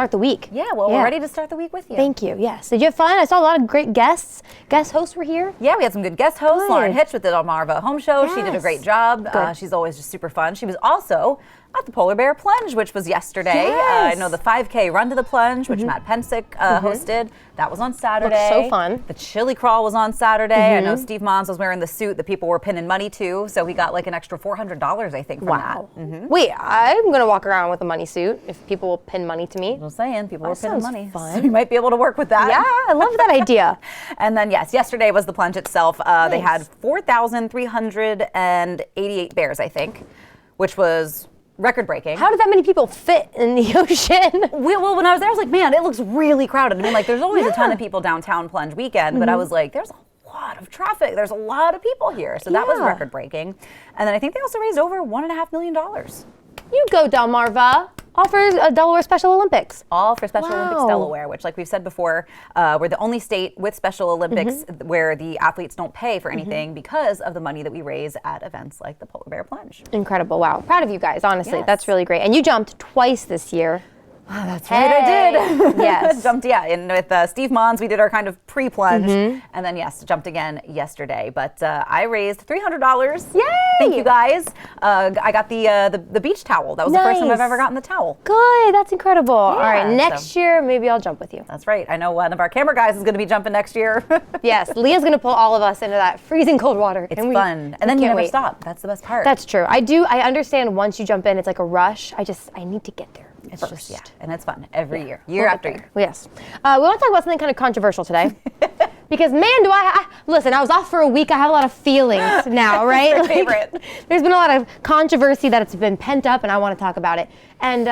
start the week. Yeah, well, we're ready to start the week with you. Thank you. Yes. Did you have fun? I saw a lot of great guests. Guest hosts were here. Yeah, we had some good guest hosts. Good. Lauren Hitch with the Delmarva Home Show. She did a great job. She's always just super fun. She was also at the Polar Bear Plunge, which was yesterday. Yes. I know the 5K Run to the Plunge, which Matt Pensick hosted. That was on Saturday. Looked so fun. The Chili Crawl was on Saturday. I know Steve Mons was wearing the suit that people were pinning money to, so he got like an extra $400, I think, from that. Wait, I'm going to walk around with a money suit if people will pin money to me. I'm saying, people were pinning money. Fun. So you might be able to work with that. Yeah, I love that idea. And then, yes, yesterday was the plunge itself. They had 4,388 bears, I think, which was record-breaking. How did that many people fit in the ocean? Well, when I was there, I was like, man, it looks really crowded. I mean, like, there's always a ton of people downtown plunge weekend, but I was like, there's a lot of traffic. There's a lot of people here. So that was record-breaking. And then I think they also raised over $1.5 million. You go, Delmarva. All for Delaware Special Olympics. All for Special Olympics Delaware, which, like we've said before, we're the only state with Special Olympics where the athletes don't pay for anything because of the money that we raise at events like the Polar Bear Plunge. Incredible. Wow. Proud of you guys, honestly. That's really great. And you jumped twice this year. Oh, that's right, I did. Yes. Jumped, in with Steve Mons, we did our kind of pre-plunge, and then, jumped again yesterday. But I raised $300. Yay! Thank you, guys. I got the beach towel. That was the first time I've ever gotten the towel. Good, that's incredible. Yeah, all right, next year, maybe I'll jump with you. That's right. I know one of our camera guys is going to be jumping next year. Yes, Leah's going to pull all of us into that freezing cold water. It's fun. And then you never stop. That's the best part. That's true. I understand once you jump in, it's like a rush. I need to get there. It's first. And it's fun every year after year. Yes. We want to talk about something kind of controversial today. Because man, do listen, I was off for a week. I have a lot of feelings now, right? That's my favorite. There's been a lot of controversy that's been pent up, and I want to talk about it. And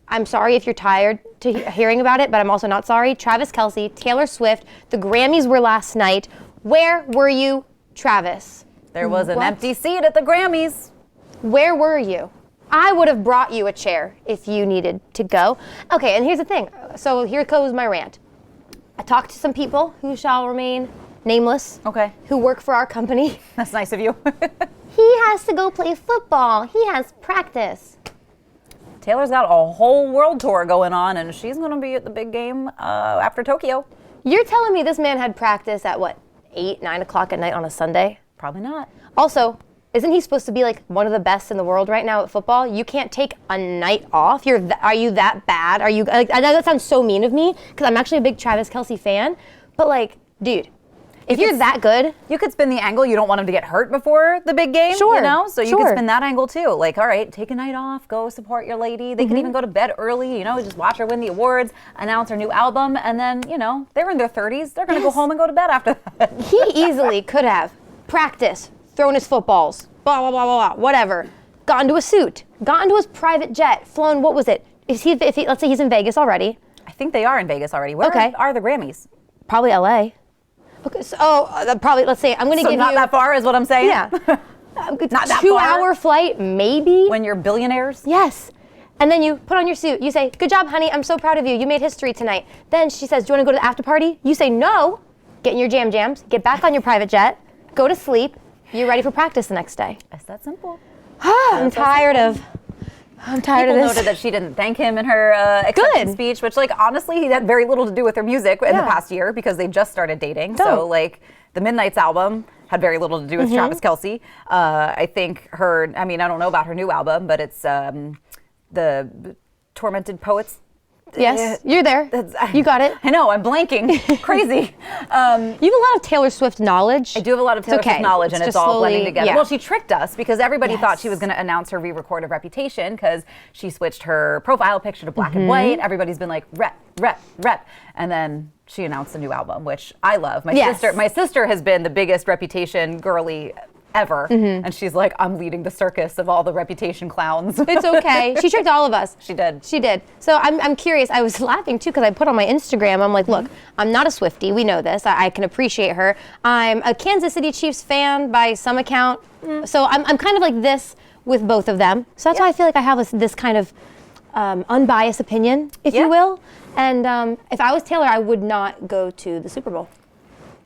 I'm sorry if you're tired to hearing about it, but I'm also not sorry. Travis Kelce, Taylor Swift, the Grammys were last night. Where were you, Travis? There was an empty seat at the Grammys. Where were you? I would have brought you a chair if you needed to go. Okay, and here's the thing. So here goes my rant. I talked to some people who shall remain nameless. Okay. Who work for our company. That's nice of you. He has to go play football. He has practice. Taylor's got a whole world tour going on, and she's going to be at the big game after Tokyo. You're telling me this man had practice at what, 8, 9 o'clock at night on a Sunday? Probably not. Also, isn't he supposed to be like one of the best in the world right now at football? You can't take a night off. Are you that bad? Are you? Like, I know that sounds so mean of me because I'm actually a big Travis Kelce fan. But like, dude, if you're that good, you could spin the angle. You don't want him to get hurt before the big game. Sure. You know, so you could spin that angle too. Like, all right, take a night off, go support your lady. They can even go to bed early. You know, just watch her win the awards, announce her new album, and then they're in their 30s. They're gonna go home and go to bed after that. He easily could have practiced, thrown his footballs, blah, blah, blah, blah, blah, whatever. Gotten to a suit, gotten to his private jet, flown, what was it? Let's say he's in Vegas already. I think they are in Vegas already. Where are the Grammys? Probably LA. Okay, so, probably, let's say, I'm going to give you. Not that far is what I'm saying? Yeah. Not that 2-hour flight, maybe. When you're billionaires? Yes. And then you put on your suit. You say, good job, honey. I'm so proud of you. You made history tonight. Then she says, do you want to go to the after party? You say, no. Get in your jams, get back on your private jet, go to sleep. You're ready for practice the next day. It's that simple. I'm tired of this. People noted that she didn't thank him in her acceptance speech, which, like, honestly, he had very little to do with her music in the past year because they just started dating. So, like, the Midnight's album had very little to do with Travis Kelce. I think I don't know about her new album, but it's the Tormented Poets. Yes, you're there. You got it. I know, I'm blanking. Crazy. You have a lot of Taylor Swift knowledge. I do have a lot of Taylor Swift knowledge, and it's all blending together. Yeah. Well, she tricked us because everybody thought she was going to announce her re-record of Reputation because she switched her profile picture to black and white. Everybody's been like, rep. And then she announced a new album, which I love. My sister has been the biggest Reputation girly ever. And she's like, I'm leading the circus of all the Reputation clowns. It's okay. She tricked all of us. She did. So I'm curious. I was laughing too because I put on my Instagram, I'm like, look, I'm not a Swiftie. We know this. I can appreciate her. I'm a Kansas City Chiefs fan by some account. So I'm kind of like this with both of them. So that's why I feel like I have this kind of unbiased opinion, if you will. And if I was Taylor, I would not go to the Super Bowl.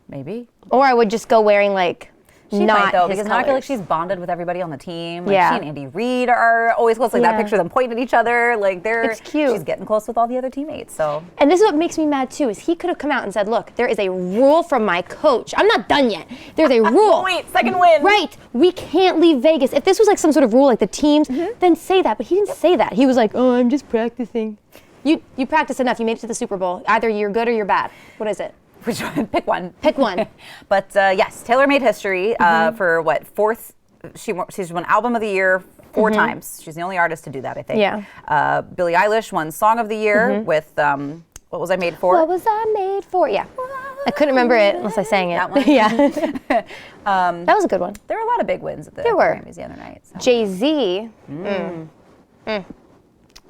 Maybe. Or I would just go wearing like She not might though, his because now I feel like colors. she's bonded with everybody on the team. Like Yeah. she and Andy Reid are always close. Like that Yeah. picture of them pointing at each other. Like It's cute. She's getting close with all the other teammates. So And this is what makes me mad too, is he could have come out and said, look, there is a rule from my coach. I'm not done yet. There's a rule. wait, second win. Right. We can't leave Vegas. If this was like some sort of rule like the teams, then say that. But he didn't say that. He was like, oh, I'm just practicing. You practice enough. You made it to the Super Bowl. Either you're good or you're bad. What is it? Which one? Pick one. Pick one. But yes, Taylor made history for what, fourth? She's won Album of the Year 4 times. She's the only artist to do that, I think. Yeah. Billie Eilish won Song of the Year with What Was I Made For? What was I made for? Yeah. I couldn't remember it unless I sang it. That one? Yeah. That was a good one. There were a lot of big wins at the There were. Grammys the other night. So. Jay-Z.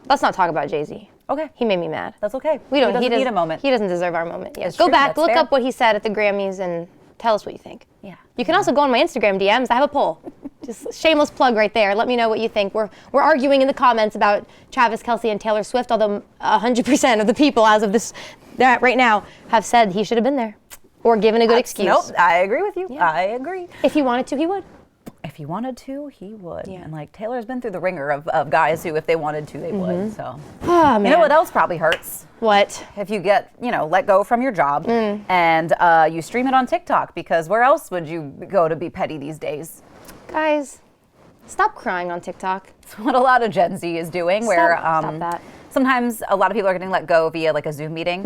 Let's not talk about Jay-Z. Okay. He made me mad. That's okay. We don't. He doesn't need a moment. He doesn't deserve our moment. Yeah. It's Go true, back, that's look fair. up what he said at the Grammys, and tell us what you think. Yeah. You can also go on my Instagram DMs. I have a poll. Just shameless plug right there. Let me know what you think. We're arguing in the comments about Travis Kelce and Taylor Swift, although 100% of the people as of that right now have said he should have been there or given a good excuse. Nope, I agree with you. Yeah. I agree. If he wanted to, he would. If he wanted to, he would. Yeah. And like Taylor's been through the ringer of guys who, if they wanted to, they would. So. Oh, man. You know what else probably hurts? What? If you get, let go from your job and you stream it on TikTok, because where else would you go to be petty these days? Guys, stop crying on TikTok. It's what a lot of Gen Z is doing, where Stop that. sometimes a lot of people are getting let go via like a Zoom meeting.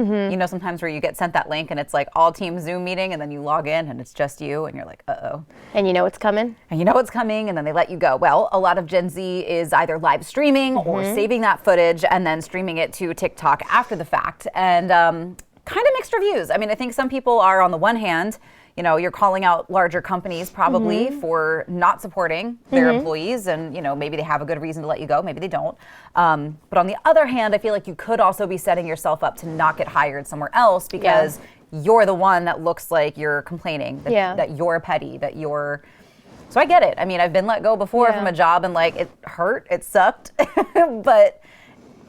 Sometimes where you get sent that link and it's like all team Zoom meeting, and then you log in and it's just you and you're like, uh-oh. And you know what's coming? And you know what's coming, and then they let you go. Well, a lot of Gen Z is either live streaming or saving that footage and then streaming it to TikTok after the fact. And kind of mixed reviews. I mean, I think some people are, on the one hand, you're calling out larger companies probably for not supporting their employees, and maybe they have a good reason to let you go, maybe they don't. But on the other hand, I feel like you could also be setting yourself up to not get hired somewhere else because you're the one that looks like you're complaining, that you're petty, that you're... So I get it. I mean, I've been let go before from a job, and like it hurt, it sucked, but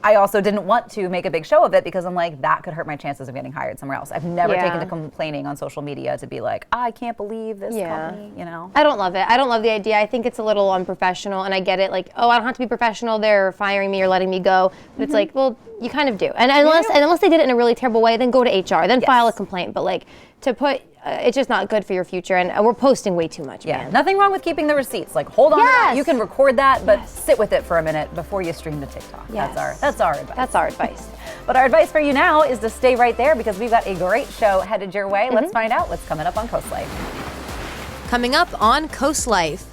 I also didn't want to make a big show of it because I'm like, that could hurt my chances of getting hired somewhere else. I've never taken to complaining on social media to be like, I can't believe this company, I don't love it. I don't love the idea. I think it's a little unprofessional, and I get it. Like, oh, I don't have to be professional. They're firing me or letting me go. But it's like, well, you kind of do. And unless they did it in a really terrible way, then go to HR, then file a complaint. But like, to put, it's just not good for your future. And we're posting way too much, man. Nothing wrong with keeping the receipts. Like, hold on to that. You can record that, but sit with it for a minute before you stream to TikTok. Yes. That's our advice. That's our advice. But our advice for you now is to stay right there, because we've got a great show headed your way. Let's find out what's coming up on COASTLIFE. Coming up on COASTLIFE,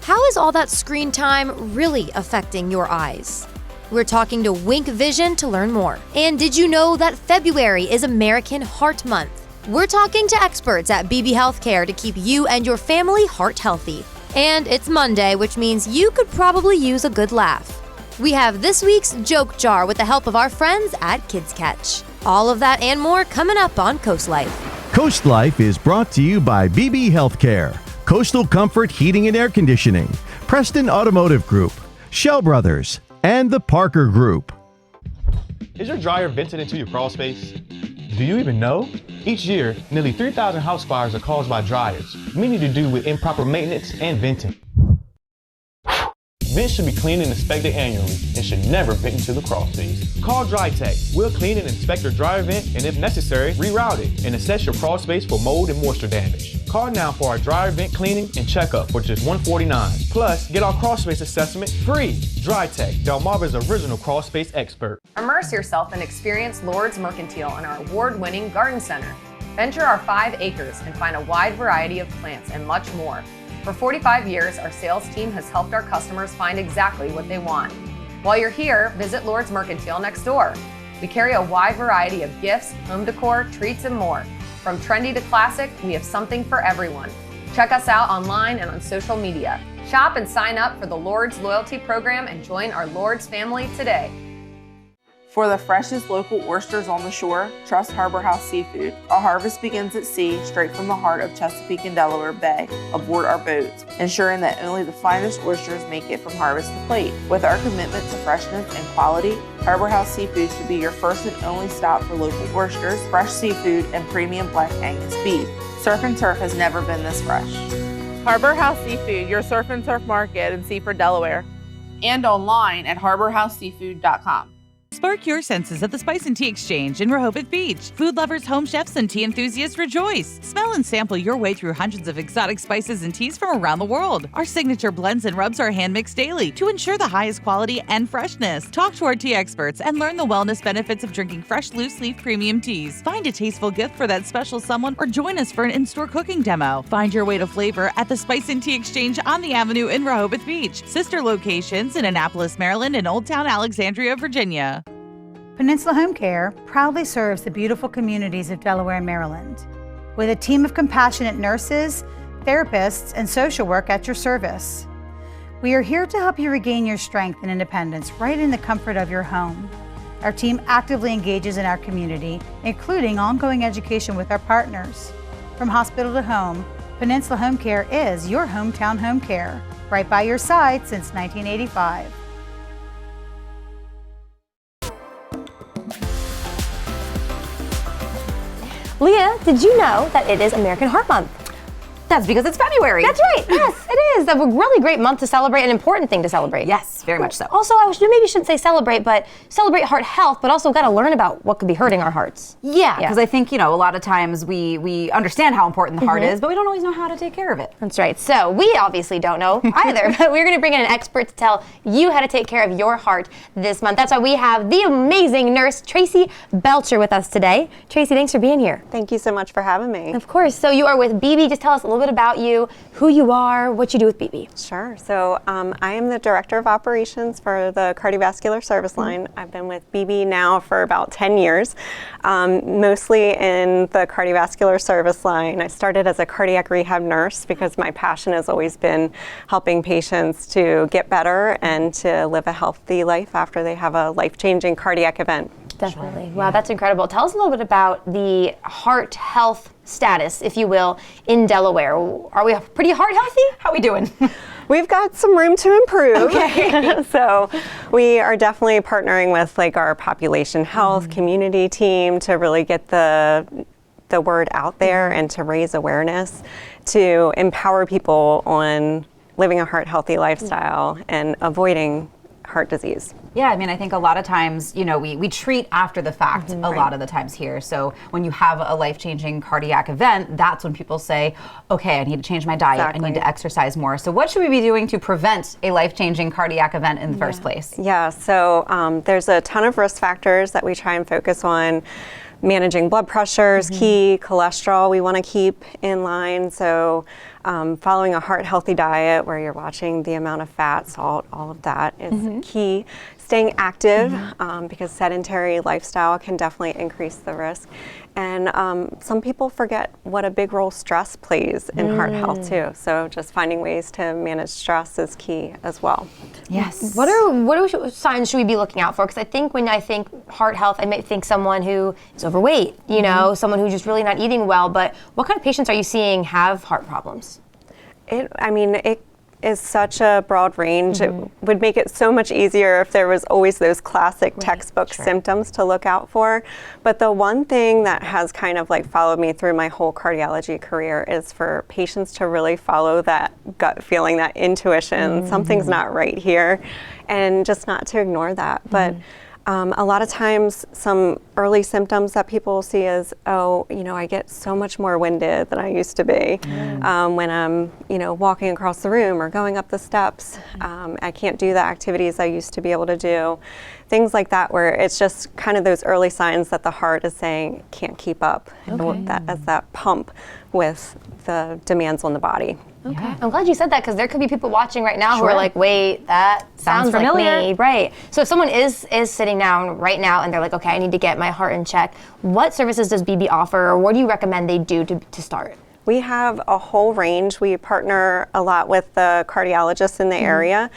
how is all that screen time really affecting your eyes? We're talking to Wink Vision to learn more. And did you know that February is American Heart Month? We're talking to experts at BB Healthcare to keep you and your family heart healthy. And it's Monday, which means you could probably use a good laugh. We have this week's Joke Jar with the help of our friends at Kids Catch. All of that and more coming up on COASTLIFE. COASTLIFE is brought to you by BB Healthcare, Coastal Comfort Heating and Air Conditioning, Preston Automotive Group, Shell Brothers, and the Parker Group. Is your dryer vented into your crawl space? Do you even know? Each year, nearly 3,000 house fires are caused by dryers, many to do with improper maintenance and venting. Vents should be cleaned and inspected annually and should never vent into the crawl space. Call DryTech. We'll clean and inspect your dryer vent, and if necessary, reroute it and assess your crawl space for mold and moisture damage. Call now for our dryer vent cleaning and checkup for just $149. Plus, get our crawl space assessment free. DryTech, Delmarva's original crawl space expert. Immerse yourself and experience Lord's Mercantile in our award-winning garden center. Venture our 5 acres and find a wide variety of plants and much more. For 45 years, our sales team has helped our customers find exactly what they want. While you're here, visit Lord's Mercantile next door. We carry a wide variety of gifts, home decor, treats, and more. From trendy to classic, we have something for everyone. Check us out online and on social media. Shop and sign up for the Lord's Loyalty Program and join our Lord's family today. For the freshest local oysters on the shore, trust Harbor House Seafood. Our harvest begins at sea, straight from the heart of Chesapeake and Delaware Bay, aboard our boats, ensuring that only the finest oysters make it from harvest to plate. With our commitment to freshness and quality, Harbor House Seafood should be your first and only stop for local oysters, fresh seafood, and premium Black Angus beef. Surf and turf has never been this fresh. Harbor House Seafood, your surf and turf market in Seaford, Delaware. And online at harborhouseseafood.com. Spark your senses at the Spice and Tea Exchange in Rehoboth Beach. Food lovers, home chefs, and tea enthusiasts rejoice. Smell and sample your way through hundreds of exotic spices and teas from around the world. Our signature blends and rubs are hand-mixed daily to ensure the highest quality and freshness. Talk to our tea experts and learn the wellness benefits of drinking fresh, loose-leaf premium teas. Find a tasteful gift for that special someone or join us for an in-store cooking demo. Find your way to flavor at the Spice and Tea Exchange on the Avenue in Rehoboth Beach. Sister locations in Annapolis, Maryland, and Old Town Alexandria, Virginia. Peninsula Home Care proudly serves the beautiful communities of Delaware and Maryland with a team of compassionate nurses, therapists, and social work at your service. We are here to help you regain your strength and independence right in the comfort of your home. Our team actively engages in our community, including ongoing education with our partners. From hospital to home, Peninsula Home Care is your hometown home care, right by your side since 1985. Leah, did you know that it is American Heart Month? That's because it's February. That's right. Yes, it is. A really great month to celebrate, an important thing to celebrate. Yes, very much so. Also, maybe shouldn't say celebrate, but celebrate heart health, but also got to learn about what could be hurting our hearts. Yeah, because I think, a lot of times we understand how important the heart is, but we don't always know how to take care of it. That's right. So we obviously don't know either, but we're going to bring in an expert to tell you how to take care of your heart this month. That's why we have the amazing nurse, Tracy Belcher, with us today. Tracy, thanks for being here. Thank you so much for having me. Of course. So you are with BB. Just tell us a little bit about you, who you are, what you do with BB. Sure. So I am the Director of Operations for the Cardiovascular Service Line. I've been with BB now for about 10 years, mostly in the Cardiovascular Service Line. I started as a cardiac rehab nurse because my passion has always been helping patients to get better and to live a healthy life after they have a life-changing cardiac event. Definitely. Wow, that's incredible. Tell us a little bit about the heart health status, if you will, in Delaware. Are we pretty heart healthy? How are we doing? We've got some room to improve. Okay. So we are definitely partnering with our population health community team to really get the word out there and to raise awareness, to empower people on living a heart healthy lifestyle and avoiding heart disease. Yeah, I think a lot of times, we treat after the fact a lot of the times here. So when you have a life-changing cardiac event, that's when people say, okay, I need to change my diet, I need to exercise more. So what should we be doing to prevent a life-changing cardiac event in the first place? Yeah, so there's a ton of risk factors that we try and focus on. Managing blood pressure is key, cholesterol we want to keep in line. So following a heart healthy diet where you're watching the amount of fat, salt, all of that is key. Staying active because sedentary lifestyle can definitely increase the risk. And some people forget what a big role stress plays in heart health too. So just finding ways to manage stress is key as well. Yes. What signs should we be looking out for? Because I think when I think heart health, I might think someone who is overweight, someone who's just really not eating well. But what kind of patients are you seeing have heart problems? It is such a broad range. It would make it so much easier if there was always those classic textbook symptoms to look out for. But the one thing that has kind of followed me through my whole cardiology career is for patients to really follow that gut feeling, that intuition, something's not right here, and just not to ignore that. But a lot of times some early symptoms that people see is, I get so much more winded than I used to be when I'm, walking across the room or going up the steps. I can't do the activities I used to be able to do. Things like that where it's just kind of those early signs that the heart is saying can't keep up as that pump with the demands on the body. Okay. Yeah. I'm glad you said that because there could be people watching right now who are like, wait, that sounds familiar. Like me. Right. So if someone is sitting down right now and they're like, okay, I need to get my heart in check, what services does BB offer or what do you recommend they do to start? We have a whole range. We partner a lot with the cardiologists in the area.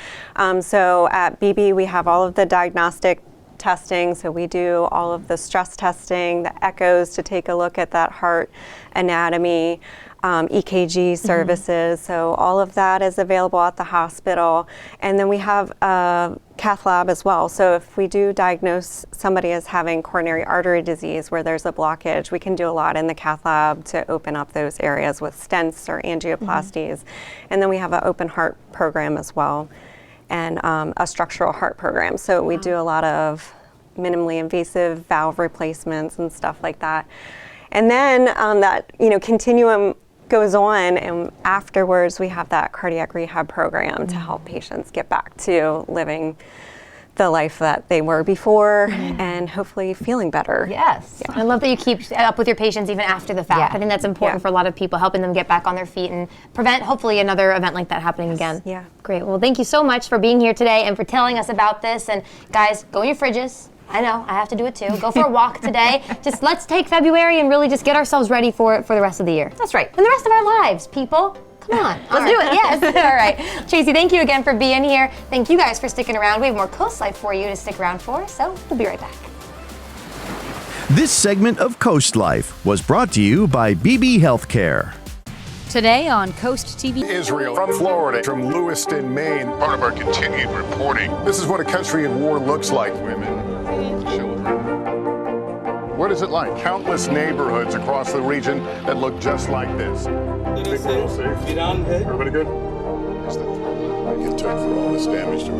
So at BB, we have all of the diagnostic testing. So we do all of the stress testing, the echoes to take a look at that heart anatomy, EKG services. So all of that is available at the hospital. And then we have a cath lab as well. So if we do diagnose somebody as having coronary artery disease where there's a blockage, we can do a lot in the cath lab to open up those areas with stents or angioplasties. And then we have an open heart program as well, and a structural heart program. So we do a lot of minimally invasive valve replacements and stuff like that. And then that continuum goes on, and afterwards we have that cardiac rehab program to help patients get back to living the life that they were before and hopefully feeling better. Yes. I love that you keep up with your patients even after the fact. I think that's important for a lot of people, helping them get back on their feet and prevent hopefully another event like that happening again. Yeah. Great. Well, thank you so much for being here today and for telling us about this. And guys, go in your fridges. I know, I have to do it too. Go for a walk today. Just let's take February and really just get ourselves ready for it for the rest of the year. That's right. And the rest of our lives, people. Come on. Let's do it. Yes. All right. Tracy, thank you again for being here. Thank you guys for sticking around. We have more Coast Life for you to stick around for, so we'll be right back. This segment of Coast Life was brought to you by BB Healthcare. Today on Coast TV. Israel, from Florida, from Lewiston, Maine. Part of our continued reporting. This is what a country in war looks like. Women, children. What is it like? Countless neighborhoods across the region that look just like this. Everybody good? It took for all this damage to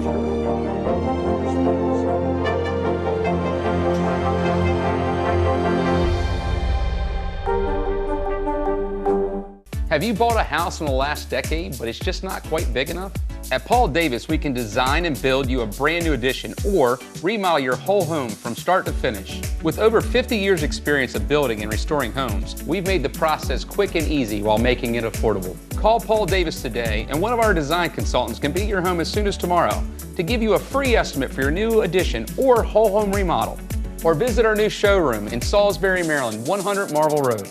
Have you bought a house in the last decade, but it's just not quite big enough? At Paul Davis, we can design and build you a brand new addition or remodel your whole home from start to finish. With over 50 years experience of building and restoring homes, we've made the process quick and easy while making it affordable. Call Paul Davis today and one of our design consultants can be at your home as soon as tomorrow to give you a free estimate for your new addition or whole home remodel. Or visit our new showroom in Salisbury, Maryland, 100 Marvel Road.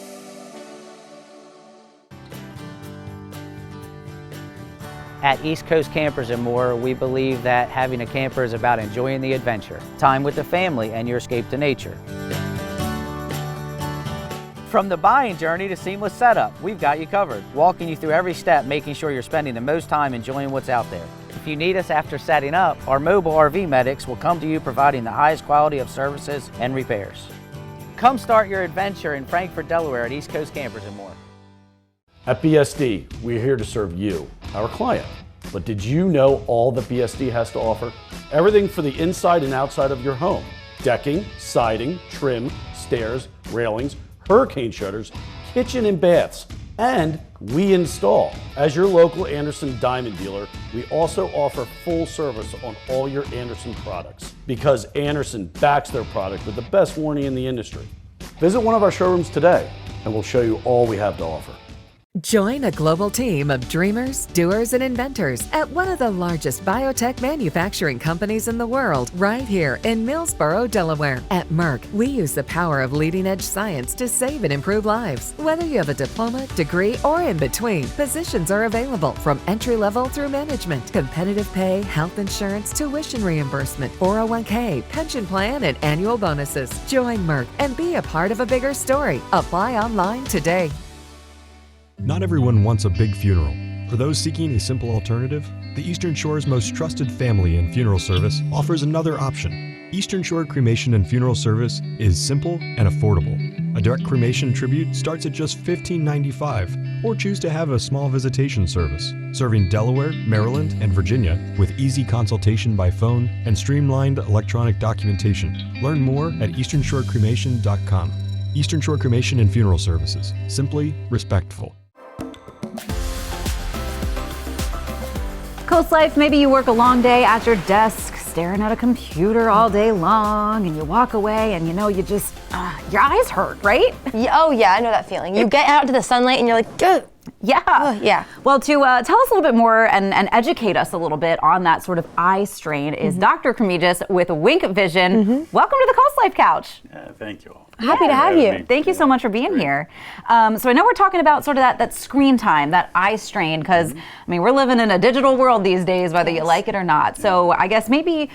At East Coast Campers and More, we believe that having a camper is about enjoying the adventure, time with the family, and your escape to nature. From the buying journey to seamless setup, we've got you covered, walking you through every step, making sure you're spending the most time enjoying what's out there. If you need us after setting up, our mobile RV medics will come to you providing the highest quality of services and repairs. Come start your adventure in Frankfort, Delaware at East Coast Campers and More. At BSD, we're here to serve you, our client. But did you know all that BSD has to offer? Everything for the inside and outside of your home. Decking, siding, trim, stairs, railings, hurricane shutters, kitchen and baths. And we install. As your local Anderson Diamond dealer, we also offer full service on all your Anderson products. Because Anderson backs their product with the best warranty in the industry. Visit one of our showrooms today and we'll show you all we have to offer. Join a global team of dreamers, doers, and inventors at one of the largest biotech manufacturing companies in the world, right here in Millsboro, Delaware. At Merck, we use the power of leading-edge science to save and improve lives. Whether you have a diploma, degree, or in between, positions are available from entry-level through management. Competitive pay, health insurance, tuition reimbursement, 401k, pension plan, and annual bonuses. Join Merck and be a part of a bigger story. Apply online today. Not everyone wants a big funeral. For those seeking a simple alternative, the Eastern Shore's most trusted family and funeral service offers another option. Eastern Shore Cremation and Funeral Service is simple and affordable. A direct cremation tribute starts at just $15.95, or choose to have a small visitation service, serving Delaware, Maryland, and Virginia with easy consultation by phone and streamlined electronic documentation. Learn more at easternshorecremation.com. Eastern Shore Cremation and Funeral Services. Simply respectful. Coast Life, maybe you work a long day at your desk, staring at a computer all day long, and you walk away and you just, your eyes hurt, right? Oh yeah, I know that feeling. You get out into the sunlight and you're like, ugh. Yeah. Yeah. Well, to tell us a little bit more and educate us a little bit on that sort of eye strain is Dr. Kremegis with Wink Vision. Welcome to the Coast Life Couch. Thank you all. Happy to have you. Thank you so much for being here. So I know we're talking about sort of that screen time, that eye strain, because I mean, we're living in a digital world these days, whether you like it or not. So I guess maybe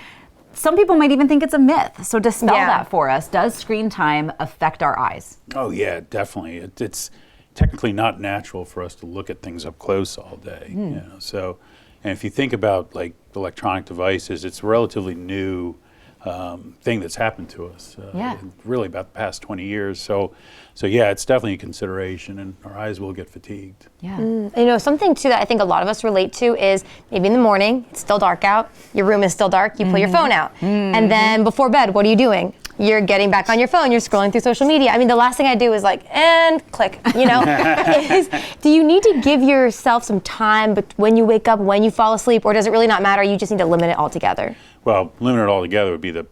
some people might even think it's a myth. So dispel Yeah. that for us. Does screen time affect our eyes? Oh yeah, definitely. It's technically not natural for us to look at things up close all day. You know? So, and if you think about like electronic devices, it's a relatively new thing that's happened to us. Really about the past 20 years. So yeah, it's definitely a consideration, and our eyes will get fatigued. Yeah. You know, something too that I think a lot of us relate to is maybe in the morning, it's still dark out, your room is still dark, you pull your phone out. And then before bed, what are you doing? You're getting back on your phone, you're scrolling through social media. I mean, the last thing I do is like, and click, you know? Do you need to give yourself some time when you wake up, when you fall asleep, or does it really not matter? You just need to limit it altogether? Well, limit it altogether would be the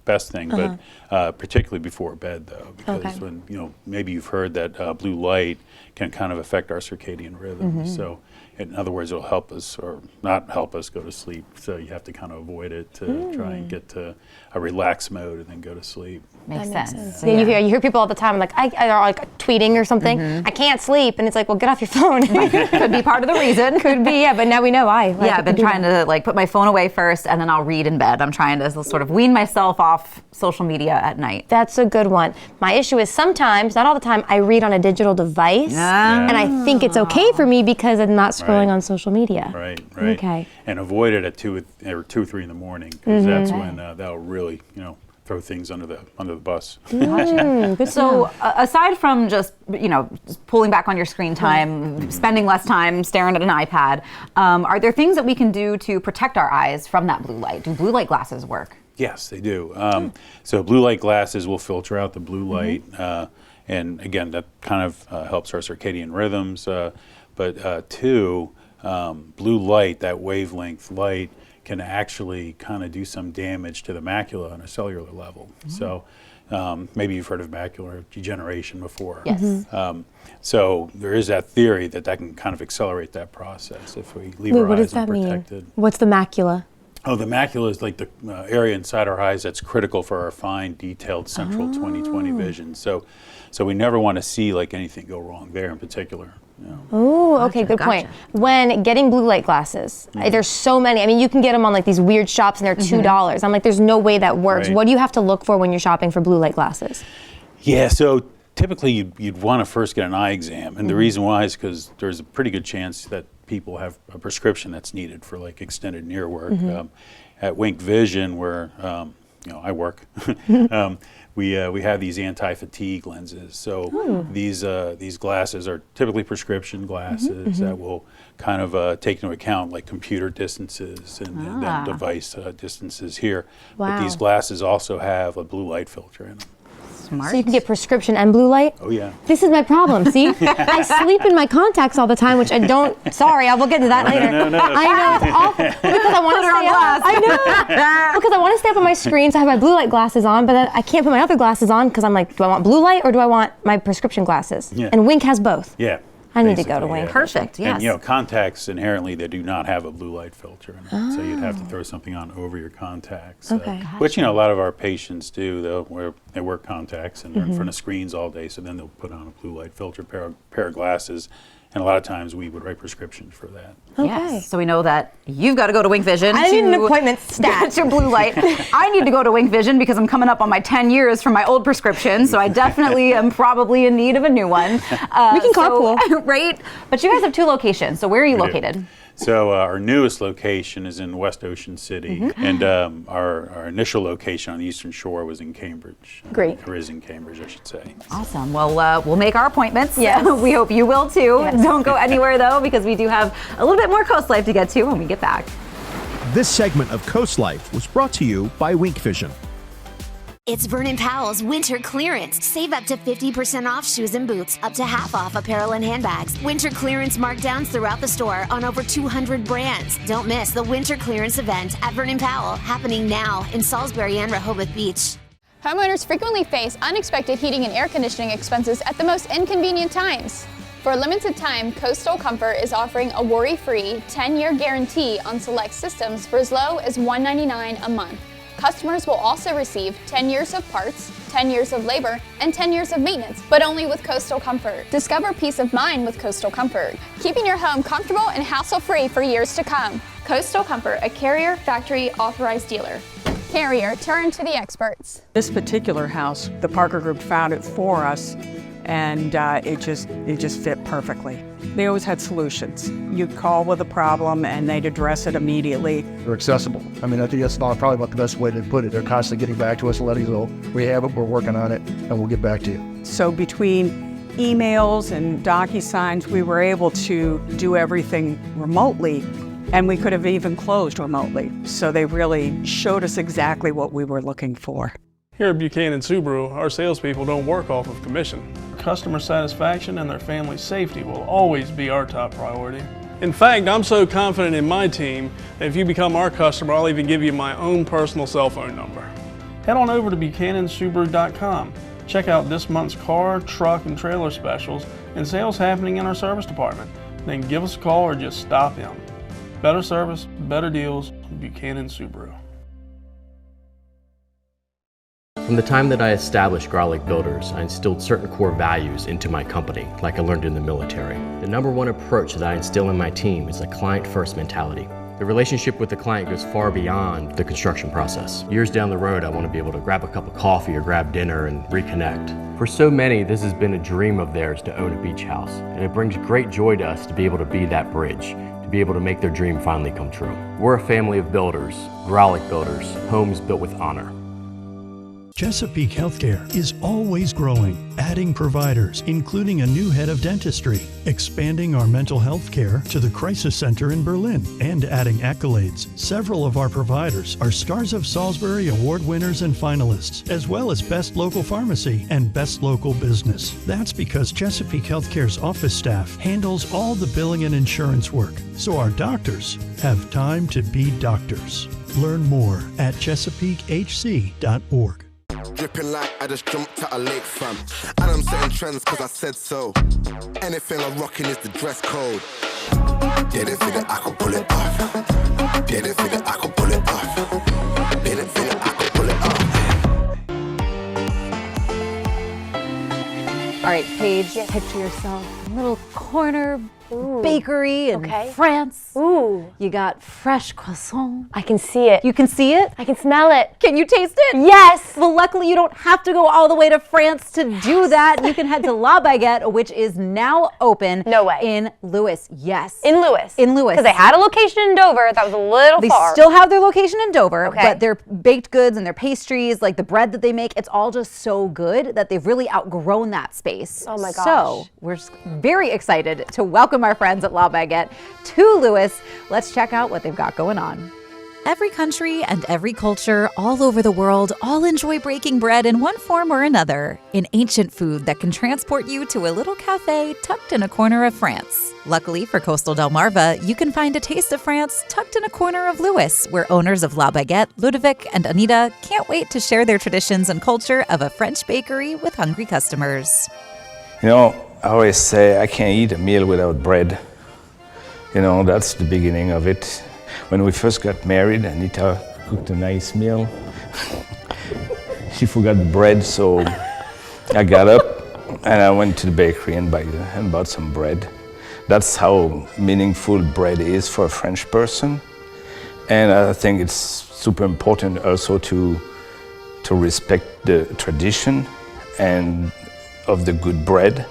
best thing, but particularly before bed, though, because when maybe you've heard that blue light can kind of affect our circadian rhythm. So, in other words, it'll help us or not help us go to sleep. So you have to kind of avoid it to try and get to a relaxed mode and then go to sleep. Makes sense. Yeah, you hear people all the time like I are like tweeting or something. I can't sleep, and it's like, well, get off your phone. Could be part of the reason. Could be, yeah. But now we know why. I've been trying to like put my phone away first, and then I'll read in bed. I'm trying to sort of wean myself off social media at night. That's a good one. My issue is sometimes, not all the time, I read on a digital device, and I think it's okay for me because I'm not scrolling on social media. Right. Okay. And avoid it at 2 or 3 in the morning, because that's when that'll really, throw things under the bus. Good So aside from just just pulling back on your screen time, spending less time staring at an iPad, are there things that we can do to protect our eyes from that blue light? Do blue light glasses work? Yes, they do. So blue light glasses will filter out the blue light, and again, that kind of helps our circadian rhythms. But two, blue light, that wavelength light, can actually kind of do some damage to the macula on a cellular level. So maybe you've heard of macular degeneration before. Yes. So there is that theory that can kind of accelerate that process if we leave our eyes unprotected. What's the macula? Oh, the macula is like the area inside our eyes that's critical for our fine, detailed central 20/20 vision. So we never want to see like anything go wrong there in particular. Oh, okay, good point. When getting blue light glasses, there's so many. I mean, you can get them on like these weird shops and they're $2. I'm like, there's no way that works. Right. What do you have to look for when you're shopping for blue light glasses? Yeah, so typically you'd want to first get an eye exam, and the reason why is because there's a pretty good chance that people have a prescription that's needed for like extended near work. At Wink Vision, where I work, we have these anti-fatigue lenses. So these glasses are typically prescription glasses that will kind of take into account like computer distances and then device distances here. But these glasses also have a blue light filter in them. Smart. So you can get prescription and blue light? Oh yeah. This is my problem, see? I sleep in my contacts all the time, which I don't, sorry, I will get into that later. No. I know, it's awful. Because I want to stay up. I know. Because I want to stay up on my screen, so I have my blue light glasses on, but then I can't put my other glasses on because I'm like, do I want blue light or do I want my prescription glasses? Yeah. And Wink has both. Yeah. I need to go to Wink. Perfect, yes. And contacts inherently, they do not have a blue light filter in them. So you'd have to throw something on over your contacts. Okay. Which, a lot of our patients do, though, where they wear contacts and they're in front of screens all day, so then they'll put on a blue light filter pair of glasses. And a lot of times we would write prescriptions for that. Okay. Yes. So we know that you've got to go to Wink Vision. I need an appointment stat. Get your blue light. I need to go to Wink Vision because I'm coming up on my 10 years from my old prescription. So I definitely am probably in need of a new one. We can carpool. Right? But you guys have 2 locations. So where are you located? So our newest location is in West Ocean City, and our initial location on the Eastern Shore was in Cambridge. Great. Or is in Cambridge, I should say. Awesome. Well, we'll make our appointments. Yes. We hope you will too. Yes. Don't go anywhere though, because we do have a little bit more Coast Life to get to when we get back. This segment of Coast Life was brought to you by Wink Vision. It's Vernon Powell's winter clearance. Save up to 50% off shoes and boots, up to half off apparel and handbags. Winter clearance markdowns throughout the store on over 200 brands. Don't miss the winter clearance event at Vernon Powell, happening now in Salisbury and Rehoboth Beach. Homeowners frequently face unexpected heating and air conditioning expenses at the most inconvenient times. For a limited time, Coastal Comfort is offering a worry-free 10-year guarantee on select systems for as low as $199 a month. Customers will also receive 10 years of parts, 10 years of labor, and 10 years of maintenance, but only with Coastal Comfort. Discover peace of mind with Coastal Comfort, keeping your home comfortable and hassle-free for years to come. Coastal Comfort, a Carrier Factory Authorized Dealer. Carrier, turn to the experts. This particular house, the Parker Group found it for us, and it just fit perfectly. They always had solutions. You'd call with a problem and they'd address it immediately. They're accessible. I mean, I think that's probably about the best way to put it. They're constantly getting back to us and letting us know, we have it, we're working on it, and we'll get back to you. So between emails and DocuSigns, we were able to do everything remotely, and we could have even closed remotely. So they really showed us exactly what we were looking for. Here at Buchanan Subaru, our salespeople don't work off of commission. Customer satisfaction and their family's safety will always be our top priority. In fact, I'm so confident in my team that if you become our customer, I'll even give you my own personal cell phone number. Head on over to buchanansubaru.com. Check out this month's car, truck, and trailer specials and sales happening in our service department. Then give us a call or just stop in. Better service, better deals, Buchanan Subaru. From the time that I established Garlic Builders, I instilled certain core values into my company, like I learned in the military. The number one approach that I instill in my team is a client-first mentality. The relationship with the client goes far beyond the construction process. Years down the road, I want to be able to grab a cup of coffee or grab dinner and reconnect. For so many, this has been a dream of theirs to own a beach house, and it brings great joy to us to be able to be that bridge, to be able to make their dream finally come true. We're a family of builders, Garlic Builders, homes built with honor. Chesapeake Healthcare is always growing, adding providers, including a new head of dentistry, expanding our mental health care to the Crisis Center in Berlin, and adding accolades. Several of our providers are Stars of Salisbury Award winners and finalists, as well as Best Local Pharmacy and Best Local Business. That's because Chesapeake Healthcare's office staff handles all the billing and insurance work, so our doctors have time to be doctors. Learn more at chesapeakehc.org. Dripping like I just jumped out a lake, fam. And I'm setting trends cause I said so. Anything I'm rocking is the dress code. They didn't think that I could pull it off. They didn't think that I could pull it off. They didn't think that I could pull it off. All right, Paige, picture yourself in a little corner bakery in France. Ooh. You got fresh croissant. I can see it. You can see it? I can smell it. Can you taste it? Yes. Well, luckily you don't have to go all the way to France to do that. You can head to La Baguette, which is now open. No way. In Lewis. Yes. In Lewis. In Lewis. Because they had a location in Dover that was a little far. They still have their location in Dover, Okay. but their baked goods and their pastries, like the bread that they make, it's all just so good that they've really outgrown that space. Oh my gosh. So we're just very excited to welcome our friends at La Baguette to Lewis. Let's check out what they've got going on. Every country and every culture all over the world all enjoy breaking bread in one form or another, an ancient food that can transport you to a little cafe tucked in a corner of France. Luckily for Coastal Delmarva, you can find a taste of France tucked in a corner of Lewis, where owners of La Baguette, Ludovic and Anita can't wait to share their traditions and culture of a French bakery with hungry customers. You know, I always say I can't eat a meal without bread. You know, that's the beginning of it. When we first got married, Anita cooked a nice meal. She forgot the bread, so I got up and I went to the bakery and bought some bread. That's how meaningful bread is for a French person. And I think it's super important also to respect the tradition and of the good bread.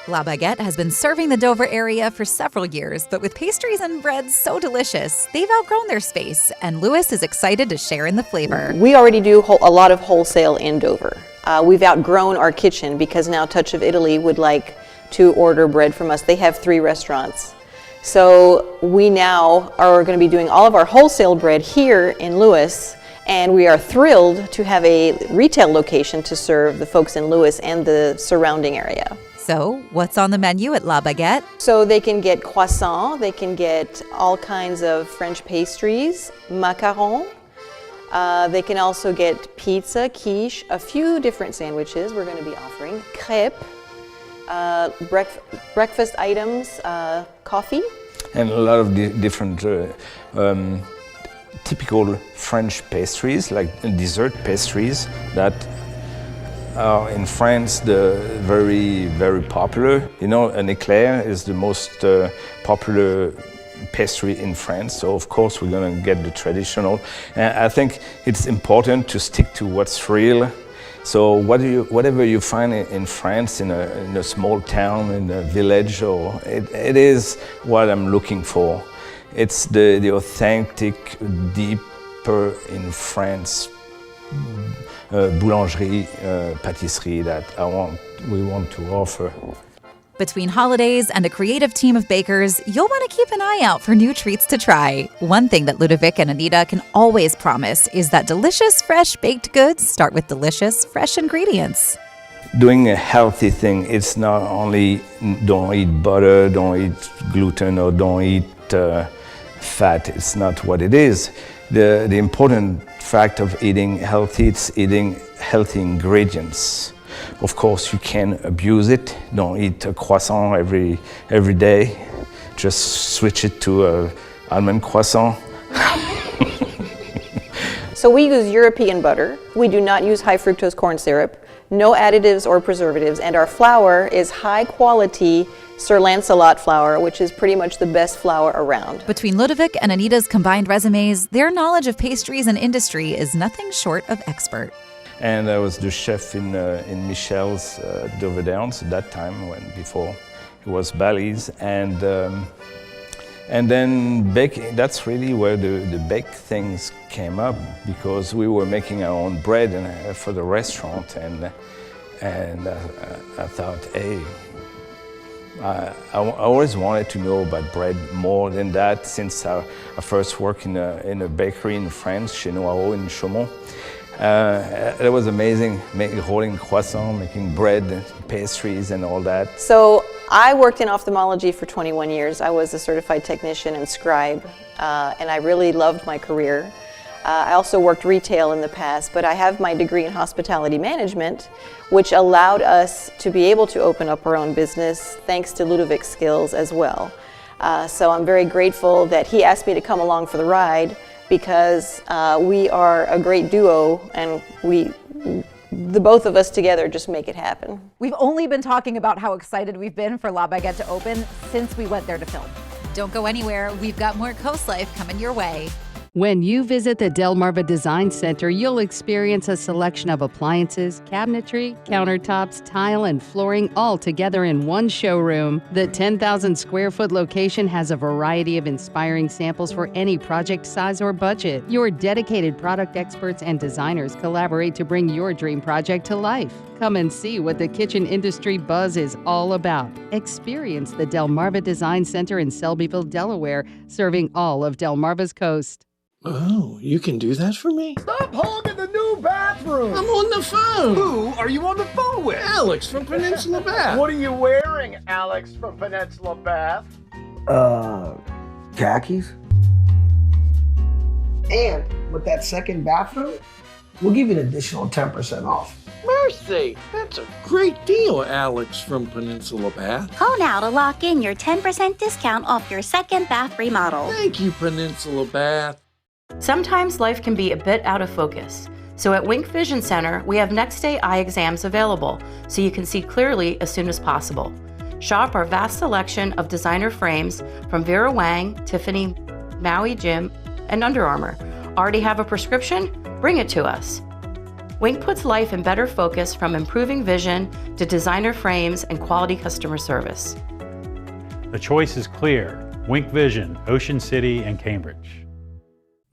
La Baguette has been serving the Dover area for several years, but with pastries and breads so delicious, they've outgrown their space, and Lewis is excited to share in the flavor. We already do a lot of wholesale in Dover. We've outgrown our kitchen because now Touch of Italy would like to order bread from us. They have 3 restaurants. So we now are going to be doing all of our wholesale bread here in Lewis, and we are thrilled to have a retail location to serve the folks in Lewis and the surrounding area. So, what's on the menu at La Baguette? So they can get croissant, they can get all kinds of French pastries, macarons. They can also get pizza, quiche, a few different sandwiches we're going to be offering, crêpes, breakfast items, coffee. And a lot of different typical French pastries, like dessert pastries that in France, very, very popular. You know, an éclair is the most popular pastry in France, so of course we're going to get the traditional. And I think it's important to stick to what's real. So whatever you find in France, in a small town, in a village, or it is what I'm looking for. It's the authentic, deeper in France boulangerie, pâtisserie that we want to offer. Between holidays and a creative team of bakers, you'll want to keep an eye out for new treats to try. One thing that Ludovic and Anita can always promise is that delicious, fresh baked goods start with delicious, fresh ingredients. Doing a healthy thing, it's not only don't eat butter, don't eat gluten, or don't eat fat. It's not what it is. The important fact of eating healthy, it's eating healthy ingredients. Of course, you can abuse it. Don't eat a croissant every day. Just switch it to an almond croissant. So we use European butter. We do not use high fructose corn syrup, no additives or preservatives, and our flour is high quality Sir Lancelot flour, which is pretty much the best flour around. Between Ludovic and Anita's combined resumes, their knowledge of pastries and industry is nothing short of expert. And I was the chef in Michel's Dover Downs at that time, before it was Bally's, and then baking. That's really where the bake things came up, because we were making our own bread for the restaurant, and I thought, hey, I always wanted to know about bread more than that, since I first worked in a bakery in France, chez Noiro in Chaumont. It was amazing, rolling croissants, making bread, pastries, and all that. So I worked in ophthalmology for 21 years. I was a certified technician and scribe, and I really loved my career. I also worked retail in the past, but I have my degree in hospitality management, which allowed us to be able to open up our own business thanks to Ludovic's skills as well. So I'm very grateful that he asked me to come along for the ride, because we are a great duo, and the both of us together just make it happen. We've only been talking about how excited we've been for La Baguette to open since we went there to film. Don't go anywhere. We've got more COASTLIFE coming your way. When you visit the Delmarva Design Center, you'll experience a selection of appliances, cabinetry, countertops, tile, and flooring all together in one showroom. The 10,000 square foot location has a variety of inspiring samples for any project size or budget. Your dedicated product experts and designers collaborate to bring your dream project to life. Come and see what the kitchen industry buzz is all about. Experience the Delmarva Design Center in Selbyville, Delaware, serving all of Delmarva's coast. Oh, you can do that for me? Stop hogging the new bathroom! I'm on the phone! Who are you on the phone with? Alex from Peninsula Bath. What are you wearing, Alex from Peninsula Bath? Khakis. And with that second bathroom, we'll give you an additional 10% off. Mercy! That's a great deal, Alex from Peninsula Bath. Call now to lock in your 10% discount off your second bath remodel. Thank you, Peninsula Bath. Sometimes life can be a bit out of focus. So at Wink Vision Center, we have next day eye exams available so you can see clearly as soon as possible. Shop our vast selection of designer frames from Vera Wang, Tiffany, Maui Jim, and Under Armour. Already have a prescription? Bring it to us. Wink puts life in better focus, from improving vision to designer frames and quality customer service. The choice is clear. Wink Vision, Ocean City and Cambridge.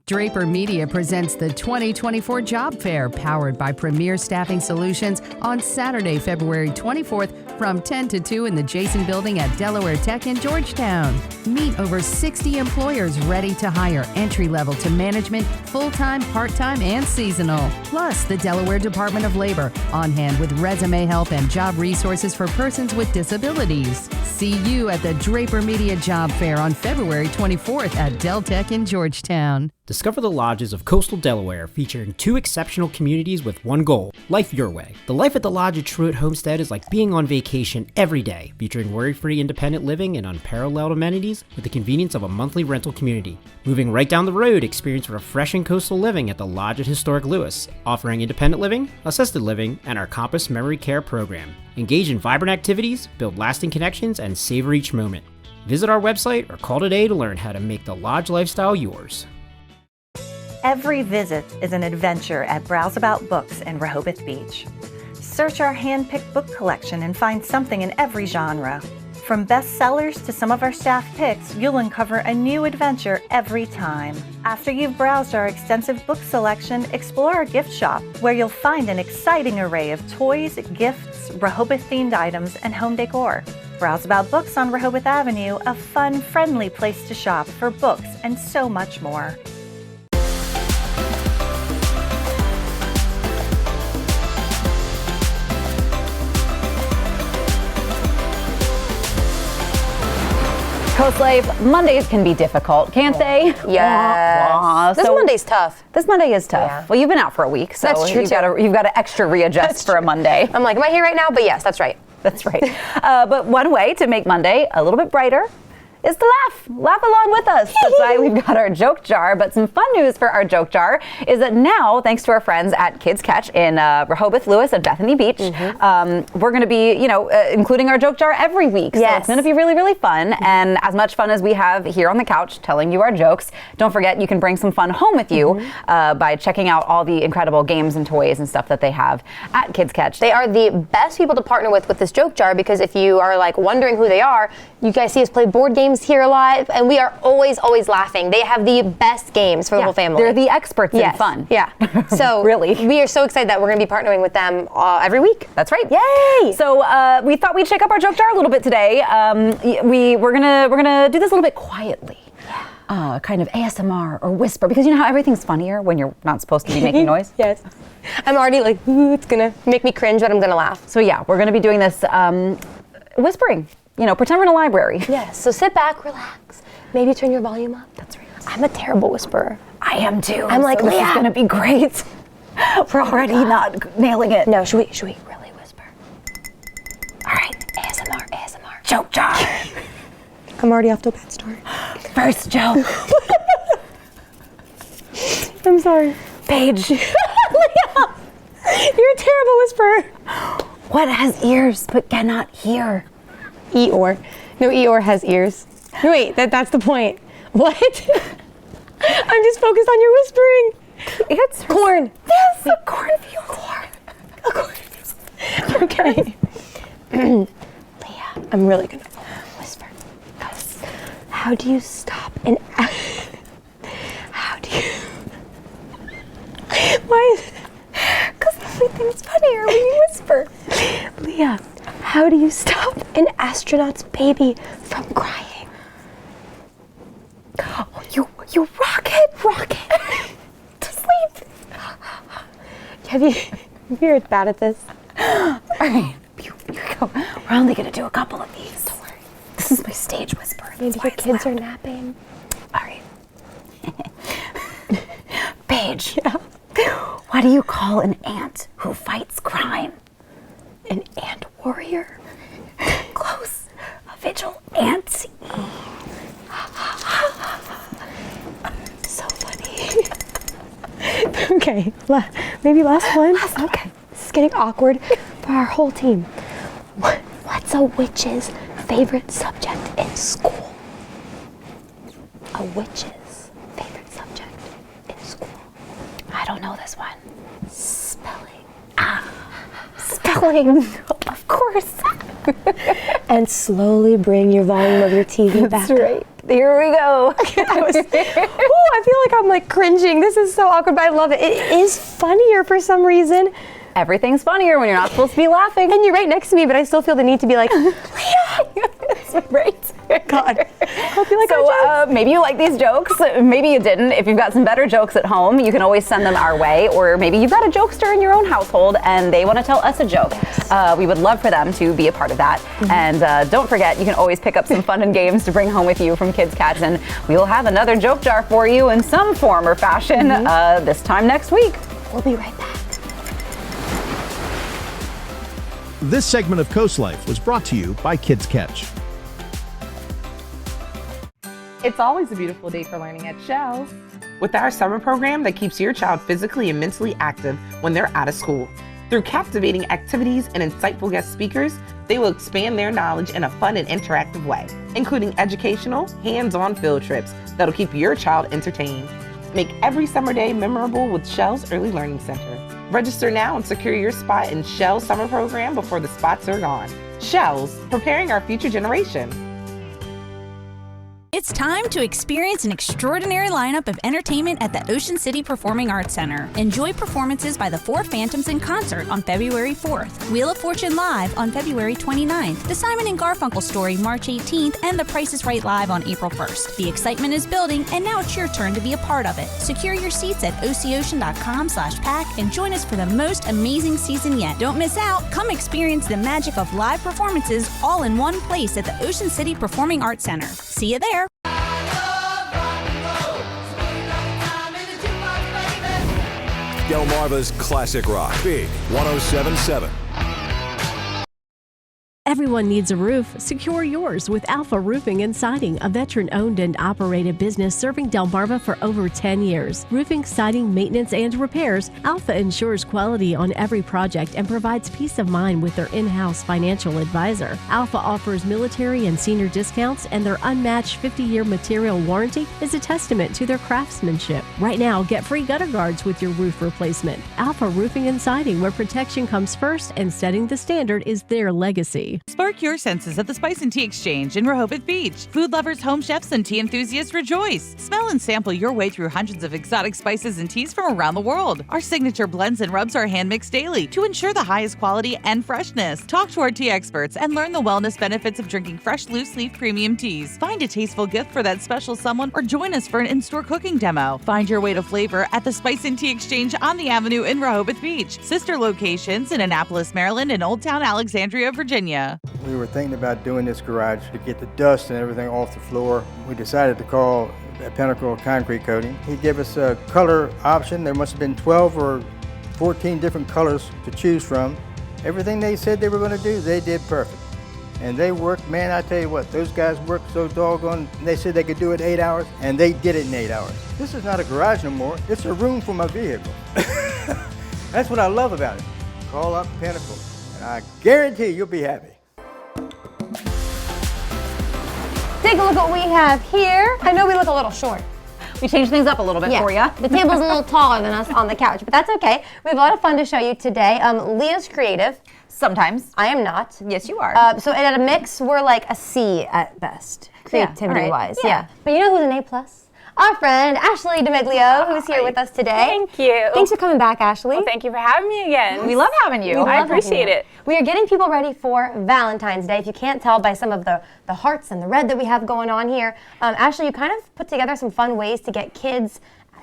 Draper Media presents the 2024 Job Fair, powered by Premier Staffing Solutions, on Saturday, February 24th from 10 to 2 in the Jason Building at Delaware Tech in Georgetown. Meet over 60 employers ready to hire entry-level to management, full-time, part-time, and seasonal. Plus, the Delaware Department of Labor on hand with resume help and job resources for persons with disabilities. See you at the Draper Media Job Fair on February 24th at Del Tech in Georgetown. Discover the lodges of coastal Delaware, featuring 2 exceptional communities with one goal: life your way. The life at the Lodge at Truett Homestead is like being on vacation every day, featuring worry-free independent living and unparalleled amenities with the convenience of a monthly rental community. Moving right down the road, experience refreshing coastal living at the Lodge at Historic Lewis, offering independent living, assisted living, and our Compass Memory Care program. Engage in vibrant activities, build lasting connections, and savor each moment. Visit our website or call today to learn how to make the lodge lifestyle yours. Every visit is an adventure at Browse About Books in Rehoboth Beach. Search our hand-picked book collection and find something in every genre. From bestsellers to some of our staff picks, you'll uncover a new adventure every time. After you've browsed our extensive book selection, explore our gift shop, where you'll find an exciting array of toys, gifts, Rehoboth-themed items, and home decor. Browse About Books on Rehoboth Avenue, a fun, friendly place to shop for books and so much more. Coast Life, Mondays can be difficult, can't they? Yes. This Monday's tough. This Monday is tough. Yeah. Well, you've been out for a week, so That's true, you've got to extra readjust for a Monday. I'm like, am I here right now? But yes, that's right. That's right. But one way to make Monday a little bit brighter is to laugh. Laugh along with us. That's why we've got our joke jar. But some fun news for our joke jar is that now, thanks to our friends at Kids Catch in Rehoboth, Lewis, and Bethany Beach, we're going to be, including our joke jar every week. So it's going to be really, really fun. And as much fun as we have here on the couch telling you our jokes, don't forget you can bring some fun home with you by checking out all the incredible games and toys and stuff that they have at Kids Catch. They are the best people to partner with this joke jar, because if you are like wondering who they are, you guys see us play board games here a lot, and we are always laughing. They have the best games for the whole family. They're the experts in fun. Yeah. So really, we are so excited that we're going to be partnering with them every week. That's right. Yay! So we thought we'd shake up our joke jar a little bit today. We're gonna do this a little bit quietly. Kind of ASMR or whisper, because you know how everything's funnier when you're not supposed to be making noise? Yes. I'm already like, ooh, it's gonna make me cringe, but I'm gonna laugh. So yeah, we're gonna be doing this whispering. Pretend we're in a library. Yes. So sit back, relax. Maybe turn your volume up. That's right. I'm a terrible whisperer. I am too. I'm like, this is gonna be great. We're already not nailing it. No, should we really whisper? All right, ASMR. Joke jar. I'm already off to a bad start. First joke. I'm sorry. Paige. Leah, you're a terrible whisperer. What has ears but cannot hear? Eeyore. No, Eeyore has ears. No, wait, that's the point. What? I'm just focused on your whispering. It's corn. Yes, a cornfield. A cornfield. Okay. Leah, I'm really gonna whisper. How do you stop an... How do you... Why is... Because everything's funnier when you whisper. Leah, how do you stop an astronaut's baby from crying? Oh, you rock it to sleep. You're bad at this. All right, here we go. We're only gonna do a couple of these. Don't worry. This is my stage whisper. Maybe your kids are napping. All right. Paige. Yeah. What do you call an ant who fights crime? An ant warrior? Close. A vigilante. So funny. Okay, maybe last one. Okay. This is getting awkward for our whole team. What's a witch's favorite subject in school? A witch's favorite subject in school. I don't know this one. Spelling. Spelling. Of course. And slowly bring your volume of your TV back. That's right. Here we go. I feel like I'm like cringing. This is so awkward, but I love it. It is funnier for some reason. Everything's funnier when you're not supposed to be laughing. And you're right next to me, but I still feel the need to be like, Leah! Right. God. Hope you like so our jokes. Maybe you like these jokes. Maybe you didn't. If you've got some better jokes at home, you can always send them our way. Or maybe you've got a jokester in your own household and they want to tell us a joke. Yes. We would love for them to be a part of that. Mm-hmm. And don't forget, you can always pick up some fun and games to bring home with you from Kids Catch. And we will have another joke jar for you in some form or fashion this time next week. We'll be right back. This segment of Coast Life was brought to you by Kids Catch. It's always a beautiful day for learning at Shells. With our summer program that keeps your child physically and mentally active when they're out of school. Through captivating activities and insightful guest speakers, they will expand their knowledge in a fun and interactive way, including educational, hands-on field trips that'll keep your child entertained. Make every summer day memorable with Shell's Early Learning Center. Register now and secure your spot in Shell's summer program before the spots are gone. Shell's, preparing our future generation. It's time to experience an extraordinary lineup of entertainment at the Ocean City Performing Arts Center. Enjoy performances by the Four Phantoms in concert on February 4th, Wheel of Fortune Live on February 29th, The Simon and Garfunkel Story March 18th, and The Price is Right Live on April 1st. The excitement is building, and now it's your turn to be a part of it. Secure your seats at ococean.com/pack and join us for the most amazing season yet. Don't miss out. Come experience the magic of live performances all in one place at the Ocean City Performing Arts Center. See you there. Delmarva's Classic Rock, Big 107.7. Everyone needs a roof. Secure yours with Alpha Roofing and Siding, a veteran-owned and operated business serving Delmarva for over 10 years. Roofing, siding, maintenance, and repairs, Alpha ensures quality on every project and provides peace of mind with their in-house financial advisor. Alpha offers military and senior discounts, and their unmatched 50-year material warranty is a testament to their craftsmanship. Right now, get free gutter guards with your roof replacement. Alpha Roofing and Siding, where protection comes first and setting the standard is their legacy. Spark your senses at the Spice and Tea Exchange in Rehoboth Beach. Food lovers, home chefs, and tea enthusiasts rejoice. Smell and sample your way through hundreds of exotic spices and teas from around the world. Our signature blends and rubs are hand-mixed daily to ensure the highest quality and freshness. Talk to our tea experts and learn the wellness benefits of drinking fresh, loose-leaf premium teas. Find a tasteful gift for that special someone or join us for an in-store cooking demo. Find your way to flavor at the Spice and Tea Exchange on the Avenue in Rehoboth Beach. Sister locations in Annapolis, Maryland, and Old Town Alexandria, Virginia. We were thinking about doing this garage to get the dust and everything off the floor. We decided to call Pinnacle Concrete Coating. He gave us a color option. There must have been 12 or 14 different colors to choose from. Everything they said they were going to do, they did perfect. And they worked, man, I tell you what, those guys worked so doggone, they said they could do it in 8 hours, and they did it in 8 hours. This is not a garage no more, it's a room for my vehicle. That's what I love about it. Call up Pinnacle, and I guarantee you'll be happy. Take a look at what we have here. I know we look a little short. We changed things up a little bit for you. The table's a little taller than us on the couch, but that's okay. We have a lot of fun to show you today. Leah's creative. Sometimes. I am not. Yes, you are. So at a mix, we're like a C at best, creativity-wise. Yeah. But you know who's an A+? Our friend Ashley DeMiglio, who's here with us today. Thank you. Thanks for coming back, Ashley. Well, thank you for having me again. We love having you. I appreciate it. We are getting people ready for Valentine's Day. If you can't tell by some of the hearts and the red that we have going on here, Ashley, you kind of put together some fun ways to get kids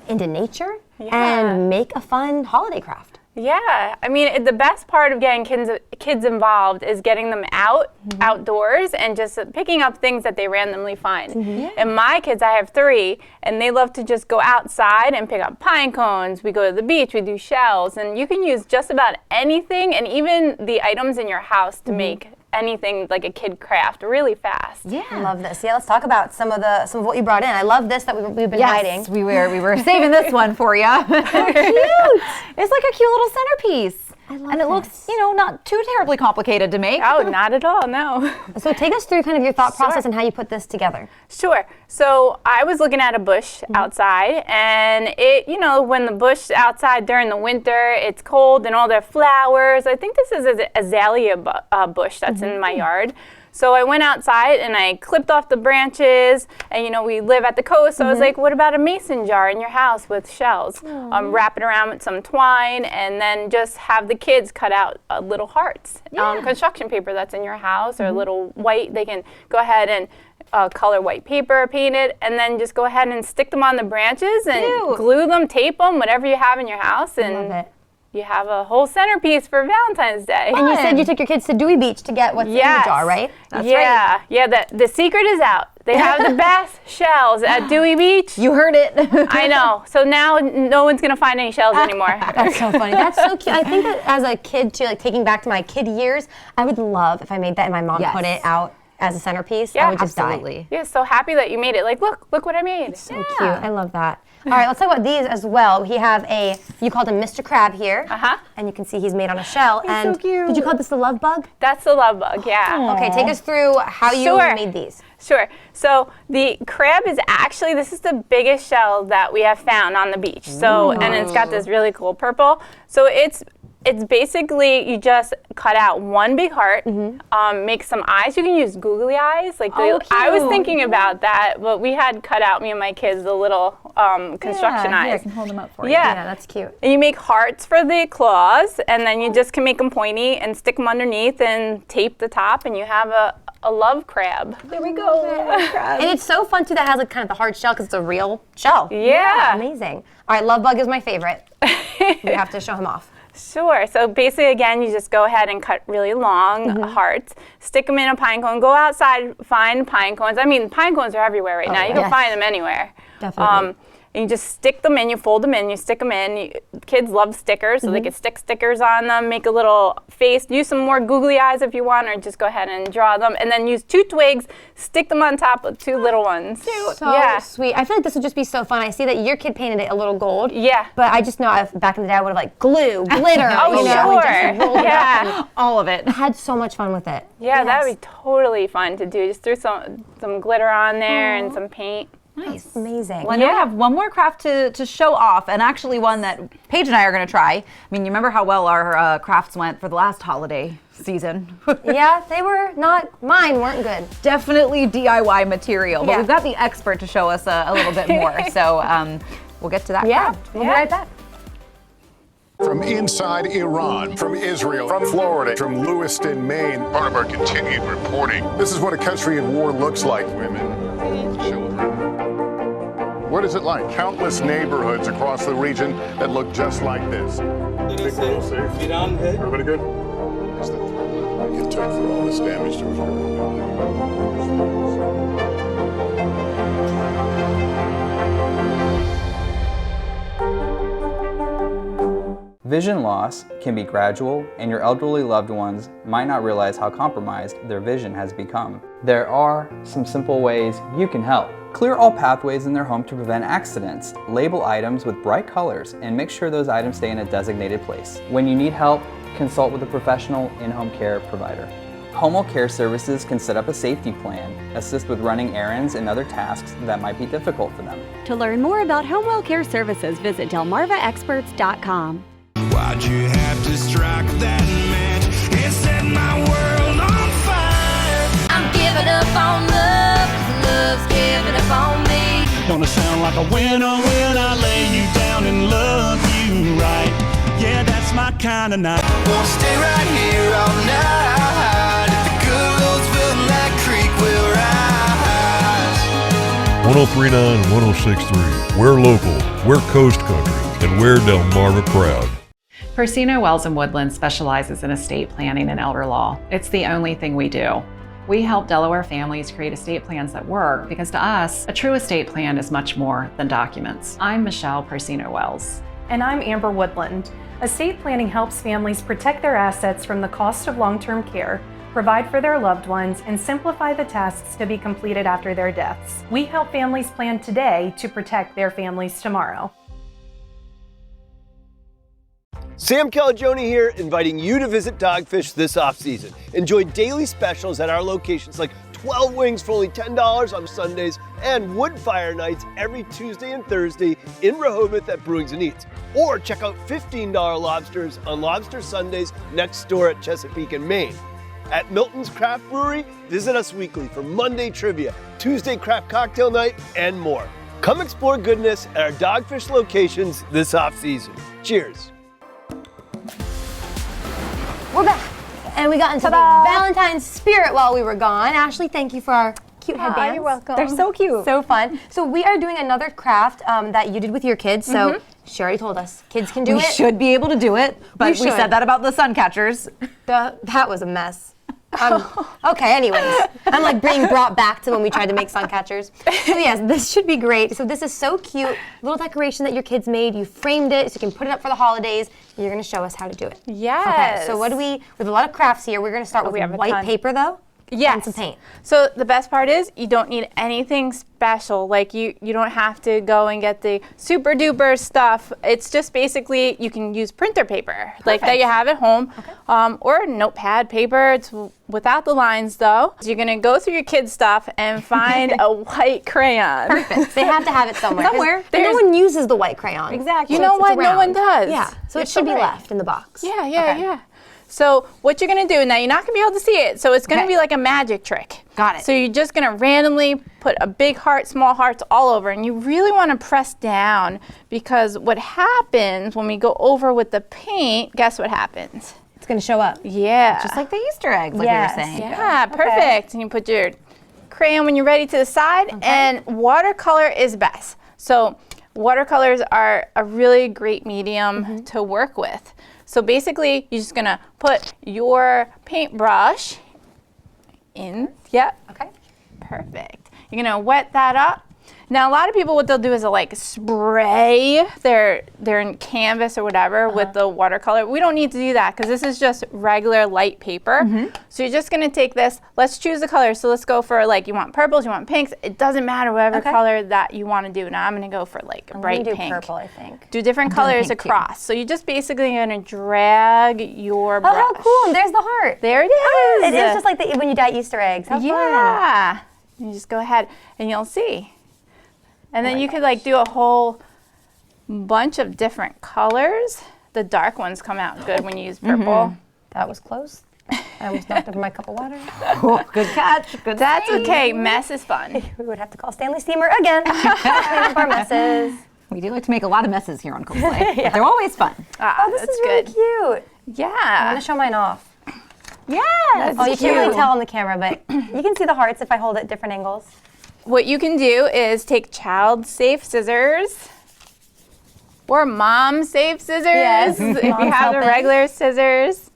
into nature and make a fun holiday craft. Yeah, I mean, the best part of getting kids involved is getting them outdoors and just picking up things that they randomly find. And my kids, I have 3, and they love to just go outside and pick up pine cones. We go to the beach, we do shells, and you can use just about anything and even the items in your house to make anything like a kid craft really fast. Yeah, I love this. Yeah, let's talk about some of what you brought in. I love this that we've been hiding. We were saving this one for you. So cute. It's like a cute little centerpiece. I love and it looks, not too terribly complicated to make. Oh, not at all, no. So take us through kind of your thought process and how you put this together. Sure. So I was looking at a bush outside, and it, when the bush outside during the winter, it's cold and all their flowers. I think this is an azalea bush that's in my yard. So I went outside and I clipped off the branches, and we live at the coast, so I was like, what about a mason jar in your house with shells? Wrap it around with some twine, and then just have the kids cut out little hearts. Construction paper that's in your house, or little white, they can go ahead and color white paper, paint it, and then just go ahead and stick them on the branches and glue them, tape them, whatever you have in your house. And love it. You have a whole centerpiece for Valentine's Day. And you said you took your kids to Dewey Beach to get what's in the jar, right? That's right. Yeah, the secret is out. They have the best shells at Dewey Beach. You heard it. I know. So now no one's going to find any shells anymore. That's so funny. That's so cute. I think that as a kid, too, like taking back to my kid years, I would love if I made that and my mom put it out as a centerpiece, Yeah, I would just absolutely. Yeah, so happy that you made it. Like, look what I made. So cute. I love that. All right, let's talk about these as well. We have you called him Mr. Crab here. And you can see he's made on a shell. He's so cute. Did you call this the love bug? That's the love bug, yeah. Okay, take us through how you made these. Sure. So the crab is actually, this is the biggest shell that we have found on the beach. So, and it's got this really cool purple. So it's basically, you just cut out one big heart, make some eyes. You can use googly eyes. Like I was thinking about that, but we had cut out, me and my kids, the little construction eyes. Here, I can hold them up for you. Yeah, that's cute. And you make hearts for the claws, and then you just can make them pointy and stick them underneath and tape the top, and you have a love crab. There we go. And it's so fun too that has like kind of the hard shell because it's a real shell. Yeah. Amazing. All right, love bug is my favorite. We have to show him off. Sure. So basically, again, you just go ahead and cut really long hearts, stick them in a pine cone, go outside, find pine cones. I mean, pine cones are everywhere right now. You can find them anywhere. Definitely. And you just stick them in, you fold them in, you stick them in. Kids love stickers, so they can stick stickers on them, make a little face, use some more googly eyes if you want, or just go ahead and draw them. And then use 2 twigs, stick them on top of 2 little ones. So sweet. I feel like this would just be so fun. I see that your kid painted it a little gold. Yeah. But I just know back in the day I would have like glue, glitter. Oh, sure. And just rolled it up and all of it. I had so much fun with it. Yeah, that would be totally fun to do. Just threw some glitter on there and some paint. Nice. Amazing. Well, I know we have one more craft to show off, and actually one that Paige and I are going to try. I mean, you remember how well our crafts went for the last holiday season? Yeah, they were not, mine weren't good. Definitely DIY material, but Yeah. we've got the expert to show us a little bit more. So we'll get to that craft. We'll be right back. From inside Iran, from Israel, from Florida, from Lewiston, Maine. Part of our continued reporting. This is what a country in war looks like. Women, children. What is it like? Countless neighborhoods across the region that look just like this. Everybody good? It took for all this damage to Vision loss can be gradual, and your elderly loved ones might not realize how compromised their vision has become. There are some simple ways you can help. Clear all pathways in their home to prevent accidents. Label items with bright colors and make sure those items stay in a designated place. When you need help, consult with a professional in-home care provider. Home Care Services can set up a safety plan, assist with running errands and other tasks that might be difficult for them. To learn more about Home Care Services, visit delmarvaexperts.com. Why'd you have to strike that match? It set my world on fire. I'm giving up on love, 'cause love's giving up on me. Gonna sound like a winner when I lay you down and love you right. Yeah, that's my kind of night. Won't stay right here all night. If the good roads feel like creek, we'll rise. 1039, 1063. We're local, we're coast country, and we're Delmarva proud. Persino Wells and Woodland specializes in estate planning and elder law. It's the only thing we do. We help Delaware families create estate plans that work because to us, a true estate plan is much more than documents. I'm Michelle Persino Wells. And I'm Amber Woodland. Estate planning helps families protect their assets from the cost of long-term care, provide for their loved ones, and simplify the tasks to be completed after their deaths. We help families plan today to protect their families tomorrow. Sam Calagione here, inviting you to visit Dogfish this off-season. Enjoy daily specials at our locations like 12 wings for only $10 on Sundays and wood fire nights every Tuesday and Thursday in Rehoboth at Brewings and Eats. Or check out $15 lobsters on Lobster Sundays next door at Chesapeake and Maine. At Milton's Craft Brewery, visit us weekly for Monday trivia, Tuesday craft cocktail night, and more. Come explore goodness at our Dogfish locations this off-season. Cheers. We're back, and we got into the Valentine's spirit while we were gone. Ashley, thank you for our cute headbands. You're welcome. They're so cute. So fun. So we are doing another craft that you did with your kids. So she already told us kids can do it. We should be able to do it, but we said that about the sun catchers. That was a mess. Okay, anyways, I'm like being brought back to when we tried to make sun catchers. So yes, this should be great. So this is so cute, little decoration that your kids made. You framed it so you can put it up for the holidays. You're going to show us how to do it. Yes. Okay, so what do we, with a lot of crafts here, we're going to start with white paper though. Yes. and some paint. So the best part is you don't need anything special. Like you don't have to go and get the super duper stuff. It's just basically you can use printer paper like that you have at home, or notepad paper. It's without the lines though. So you're gonna go through your kids' stuff and find a white crayon. Perfect. They have to have it somewhere. Somewhere. And no one uses the white crayon. Exactly. You So know it's what? No around. one does. Yeah. So it It's should be alright. left in the box. Yeah, yeah. So what you're gonna do, now you're not gonna be able to see it, so it's gonna be like a magic trick. Got it. So you're just gonna randomly put a big heart, small hearts all over, and you really wanna press down, because what happens when we go over with the paint, guess what happens? It's gonna show up. Yeah. Just like the Easter eggs, like Yes. we were saying. Yeah, perfect. And you put your crayon when you're ready to the side, and watercolor is best. So watercolors are a really great medium to work with. So basically, you're just gonna put your paintbrush in. Yep. Okay. Perfect. You're gonna wet that up. Now, a lot of people, what they'll do is they'll like spray their canvas or whatever with the watercolor. We don't need to do that because this is just regular light paper. So you're just gonna take this. Let's choose the color. So let's go for like, you want purples, you want pinks. It doesn't matter whatever color that you want to do. Now I'm gonna go for like a bright do pink. purple, I think. Do different I'm doing colors pink too. across. So you're just basically gonna drag your brush. Oh, how cool. And there's the heart. There it is. It is just like when you dye Easter eggs. How fun. Yeah. You just go ahead and you'll see. And then you could like do a whole bunch of different colors. The dark ones come out good when you use purple. That was close. I almost knocked over my cup of water. Good catch. Good. That's save. okay. Mess is fun. We would have to call Stanley Steamer again. Clean up our messes. We do like to make a lot of messes here on Coast Life. But they're always fun. Oh, this is really cute. Yeah. I'm gonna show mine off. Yeah. Oh, you can't really tell on the camera, but you can see the hearts if I hold it at different angles. What you can do is take child-safe scissors or mom-safe scissors Yes. if you Mom's have the helping. regular scissors.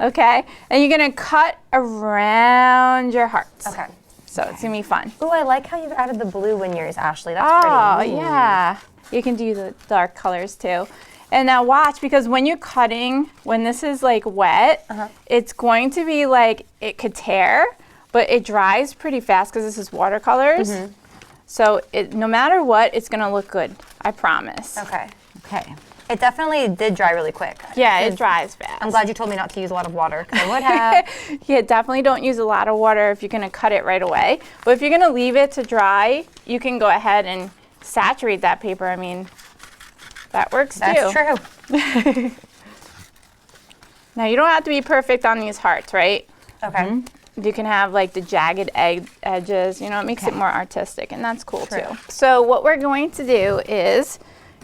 Okay, and you're gonna cut around your hearts. Okay. So it's gonna be fun. Ooh, I like how you've added the blue in yours, Ashley. That's Oh, pretty. yeah. You can do the dark colors too. And now watch, because when you're cutting, when this is like wet, it's going to be like, it could tear, but it dries pretty fast because this is watercolors. So no matter what, it's gonna look good. I promise. Okay. Okay. It definitely did dry really quick. Yeah, it dries fast. I'm glad you told me not to use a lot of water, because I would have. Yeah, definitely don't use a lot of water if you're gonna cut it right away. But if you're gonna leave it to dry, you can go ahead and saturate that paper. I mean, that works too. That's true. Now you don't have to be perfect on these hearts, right? Okay. You can have like the jagged edges, you know, it makes it more artistic, and that's cool too. So what we're going to do is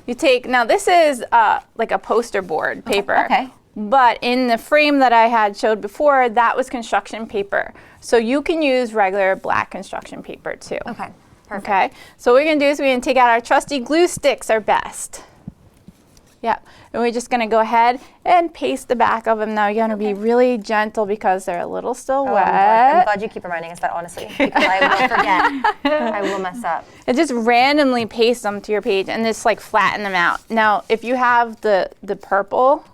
you take, now this is like a poster board paper. Okay. But in the frame that I had showed before, that was construction paper. So you can use regular black construction paper too. Okay. Perfect. Okay. So what we're gonna do is we're gonna take out our trusty glue sticks, are best. Yep. And we're just gonna go ahead and paste the back of them. Now you're gonna be really gentle because they're a little still wet. I'm glad you keep reminding us that, honestly, because I will forget. I will mess up. And just randomly paste them to your page and just like flatten them out. Now, if you have the purple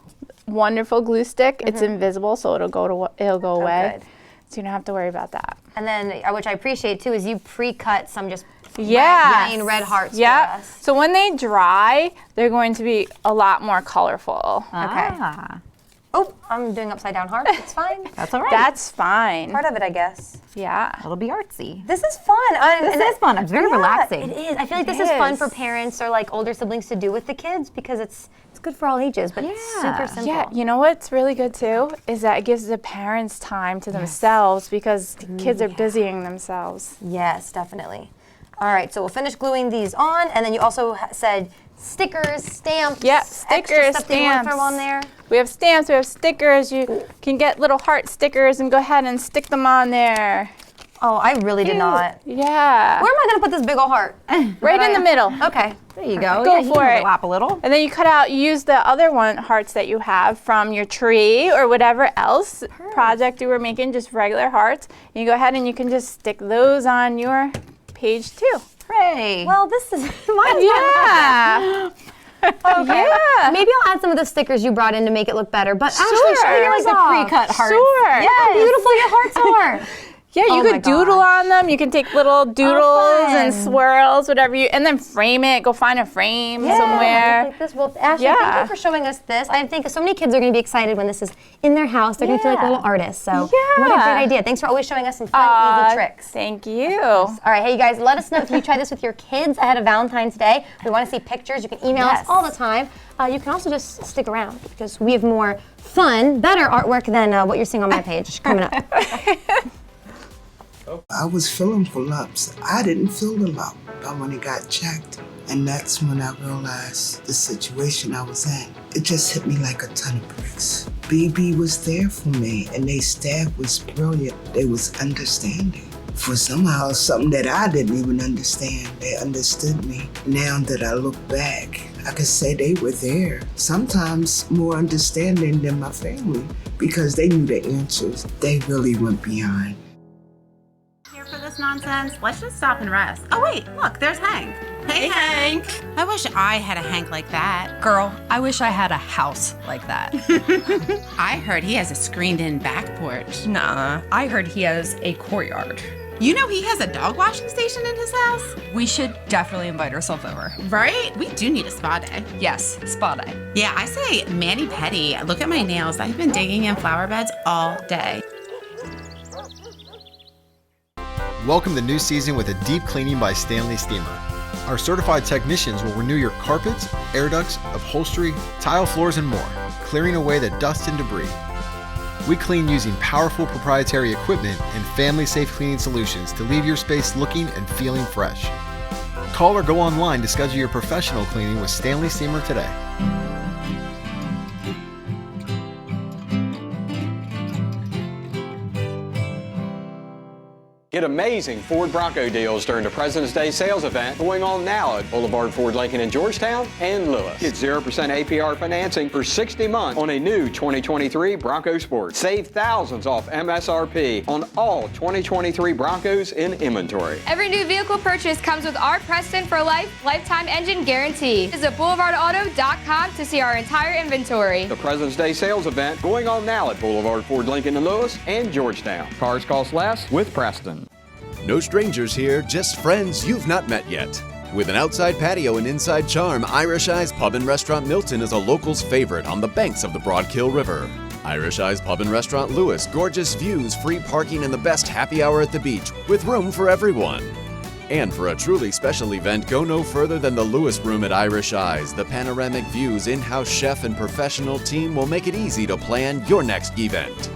wonderful glue stick, it's invisible, so it'll go away. Good. So you don't have to worry about that. And then, which I appreciate too, is you pre-cut some just Yes. plain red hearts Yep. for us. So when they dry, they're going to be a lot more colorful. Okay. Oh, I'm doing upside down hearts. It's fine. That's all right. That's fine. Part of it, I guess. Yeah. It'll be artsy. This is fun. This is fun. It's very relaxing. It is. I feel like this It is fun is. for parents or like older siblings to do with the kids because it's good for all ages, but it's super simple. Yeah, you know what's really good too is that it gives the parents time to themselves because the kids are busying themselves. Yes, definitely. All right, so we'll finish gluing these on, and then you also said stickers, stamps. Yep, extra stickers, stuff that you want to stamps. throw on there. We have stamps, we have stickers. You can get little heart stickers and go ahead and stick them on there. Oh, I really did not. Yeah. Where am I going to put this big old heart? Right in the middle. Okay. There you go. Go Yeah, you for can it. overlap a little. And then you cut out, you use the other hearts that you have from your tree or whatever else project you were making, just regular hearts. And you go ahead and you can just stick those on your page too. Hooray. Well, this is mine. Yeah. Okay. Yeah. Maybe I'll add some of the stickers you brought in to make it look better. But Sure. Ashley, show Like yours the off. pre-cut hearts. Sure. Yeah, how beautiful your hearts are. Yeah, you could doodle on them. You can take little doodles and swirls, whatever you, and then frame it. Go find a frame somewhere. Like this. Well, Ashley, thank you for showing us this. I think so many kids are going to be excited when this is in their house. They're going to feel like little artists. So what a great idea. Thanks for always showing us some fun, easy tricks. Thank you. All right, hey, you guys, let us know if you try this with your kids ahead of Valentine's Day. We want to see pictures. You can email us all the time. You can also just stick around because we have more fun, better artwork than what you're seeing on my page coming up. I was feeling for lumps. I didn't feel the lump, but when it got checked, and that's when I realized the situation I was in. It just hit me like a ton of bricks. BB was there for me, and their staff was brilliant. They was understanding. For somehow something that I didn't even understand, they understood me. Now that I look back, I could say they were there. Sometimes more understanding than my family, because they knew the answers. They really went beyond. For this nonsense, let's just stop and rest. Oh wait, look, there's Hank. Hey Hank. I wish I had a Hank like that. Girl, I wish I had a house like that. I heard he has a screened-in back porch. Nah, I heard he has a courtyard. You know he has a dog washing station in his house? We should definitely invite ourselves over. Right? We do need a spa day. Yes, spa day. Yeah, I say mani-pedi. Look at my nails. I've been digging in flower beds all day. Welcome the new season with a deep cleaning by Stanley Steamer. Our certified technicians will renew your carpets, air ducts, upholstery, tile floors, and more, clearing away the dust and debris. We clean using powerful proprietary equipment and family-safe cleaning solutions to leave your space looking and feeling fresh. Call or go online to schedule your professional cleaning with Stanley Steamer today. Get amazing Ford Bronco deals during the President's Day sales event going on now at Boulevard Ford Lincoln in Georgetown and Lewis. Get 0% APR financing for 60 months on a new 2023 Bronco Sport. Save thousands off MSRP on all 2023 Broncos in inventory. Every new vehicle purchase comes with our Preston for Life lifetime engine guarantee. Visit boulevardauto.com to see our entire inventory. The President's Day sales event going on now at Boulevard Ford Lincoln in Lewis and Georgetown. Cars cost less with Preston. No strangers here, just friends you've not met yet. With an outside patio and inside charm, Irish Eyes Pub and Restaurant Milton is a local's favorite on the banks of the Broadkill River. Irish Eyes Pub and Restaurant Lewis, gorgeous views, free parking, and the best happy hour at the beach, with room for everyone. And for a truly special event, go no further than the Lewis Room at Irish Eyes. The panoramic views, in-house chef, and professional team will make it easy to plan your next event.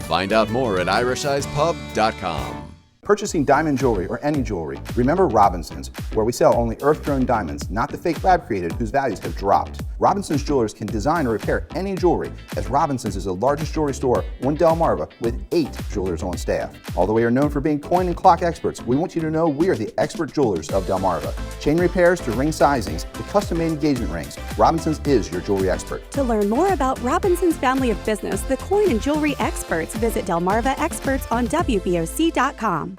Find out more at irisheyespub.com. Purchasing diamond jewelry or any jewelry, remember Robinsons, where we sell only earth-grown diamonds, not the fake lab-created whose values have dropped. Robinsons Jewelers can design or repair any jewelry, as Robinsons is the largest jewelry store on Delmarva with 8 jewelers on staff. Although we are known for being coin and clock experts, we want you to know we are the expert jewelers of Delmarva. Chain repairs to ring sizings to custom-made engagement rings, Robinsons is your jewelry expert. To learn more about Robinson's family of business, the coin and jewelry experts, visit Delmarva Experts on WBOC.com.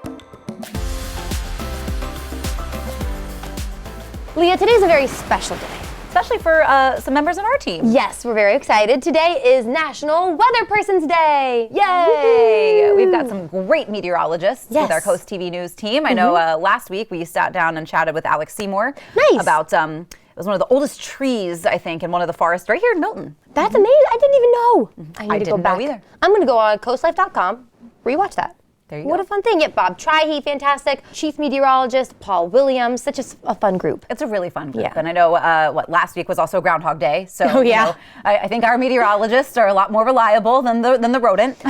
Leah, today's a very special day. Especially for some members on our team. Yes, we're very excited. Today is National Weather Person's Day. Yay! Woo! We've got some great meteorologists with our Coast TV News team. I know last week we sat down and chatted with Alex Seymour about it was one of the oldest trees, I think, in one of the forests right here in Milton. That's amazing. I didn't even know. I didn't know either. I'm going to go on coastlife.com, rewatch that. There you go. What a fun thing. Yep, Bob Trihey, fantastic. Chief meteorologist, Paul Williams, such a fun group. It's a really fun group. Yeah. And I know last week was also Groundhog Day. So you know, I think our meteorologists are a lot more reliable than the rodent.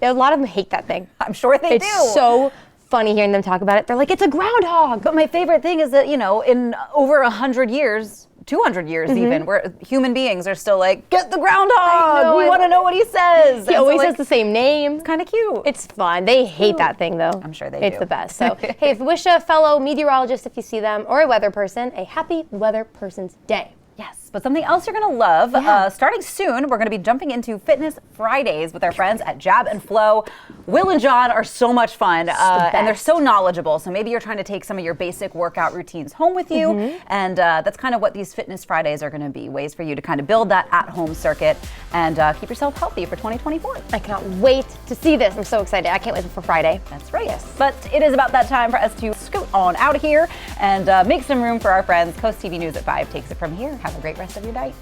A lot of them hate that thing. I'm sure they do. It's so funny hearing them talk about it. They're like, it's a groundhog. But my favorite thing is that, in over 100 years, 200 years even, where human beings are still like, get the groundhog! We want to know what he says! He always has the same name. It's kind of cute. It's fun. They hate that thing, though. I'm sure they do. It's the best. So, hey, wish a fellow meteorologist, if you see them, or a weather person, a happy Weather Person's Day. Yes, but something else you're gonna love. Starting soon, we're gonna be jumping into Fitness Fridays with our friends at Jab and Flow. Will and John are so much fun, and they're so knowledgeable. So maybe you're trying to take some of your basic workout routines home with you, and that's kind of what these Fitness Fridays are gonna be, ways for you to kind of build that at-home circuit and keep yourself healthy for 2024. I cannot wait to see this. I'm so excited. I can't wait for Friday. That's right. Yes. But it is about that time for us to scoot on out of here and make some room for our friends. Coast TV News at 5 takes it from here. Have a great rest of your night.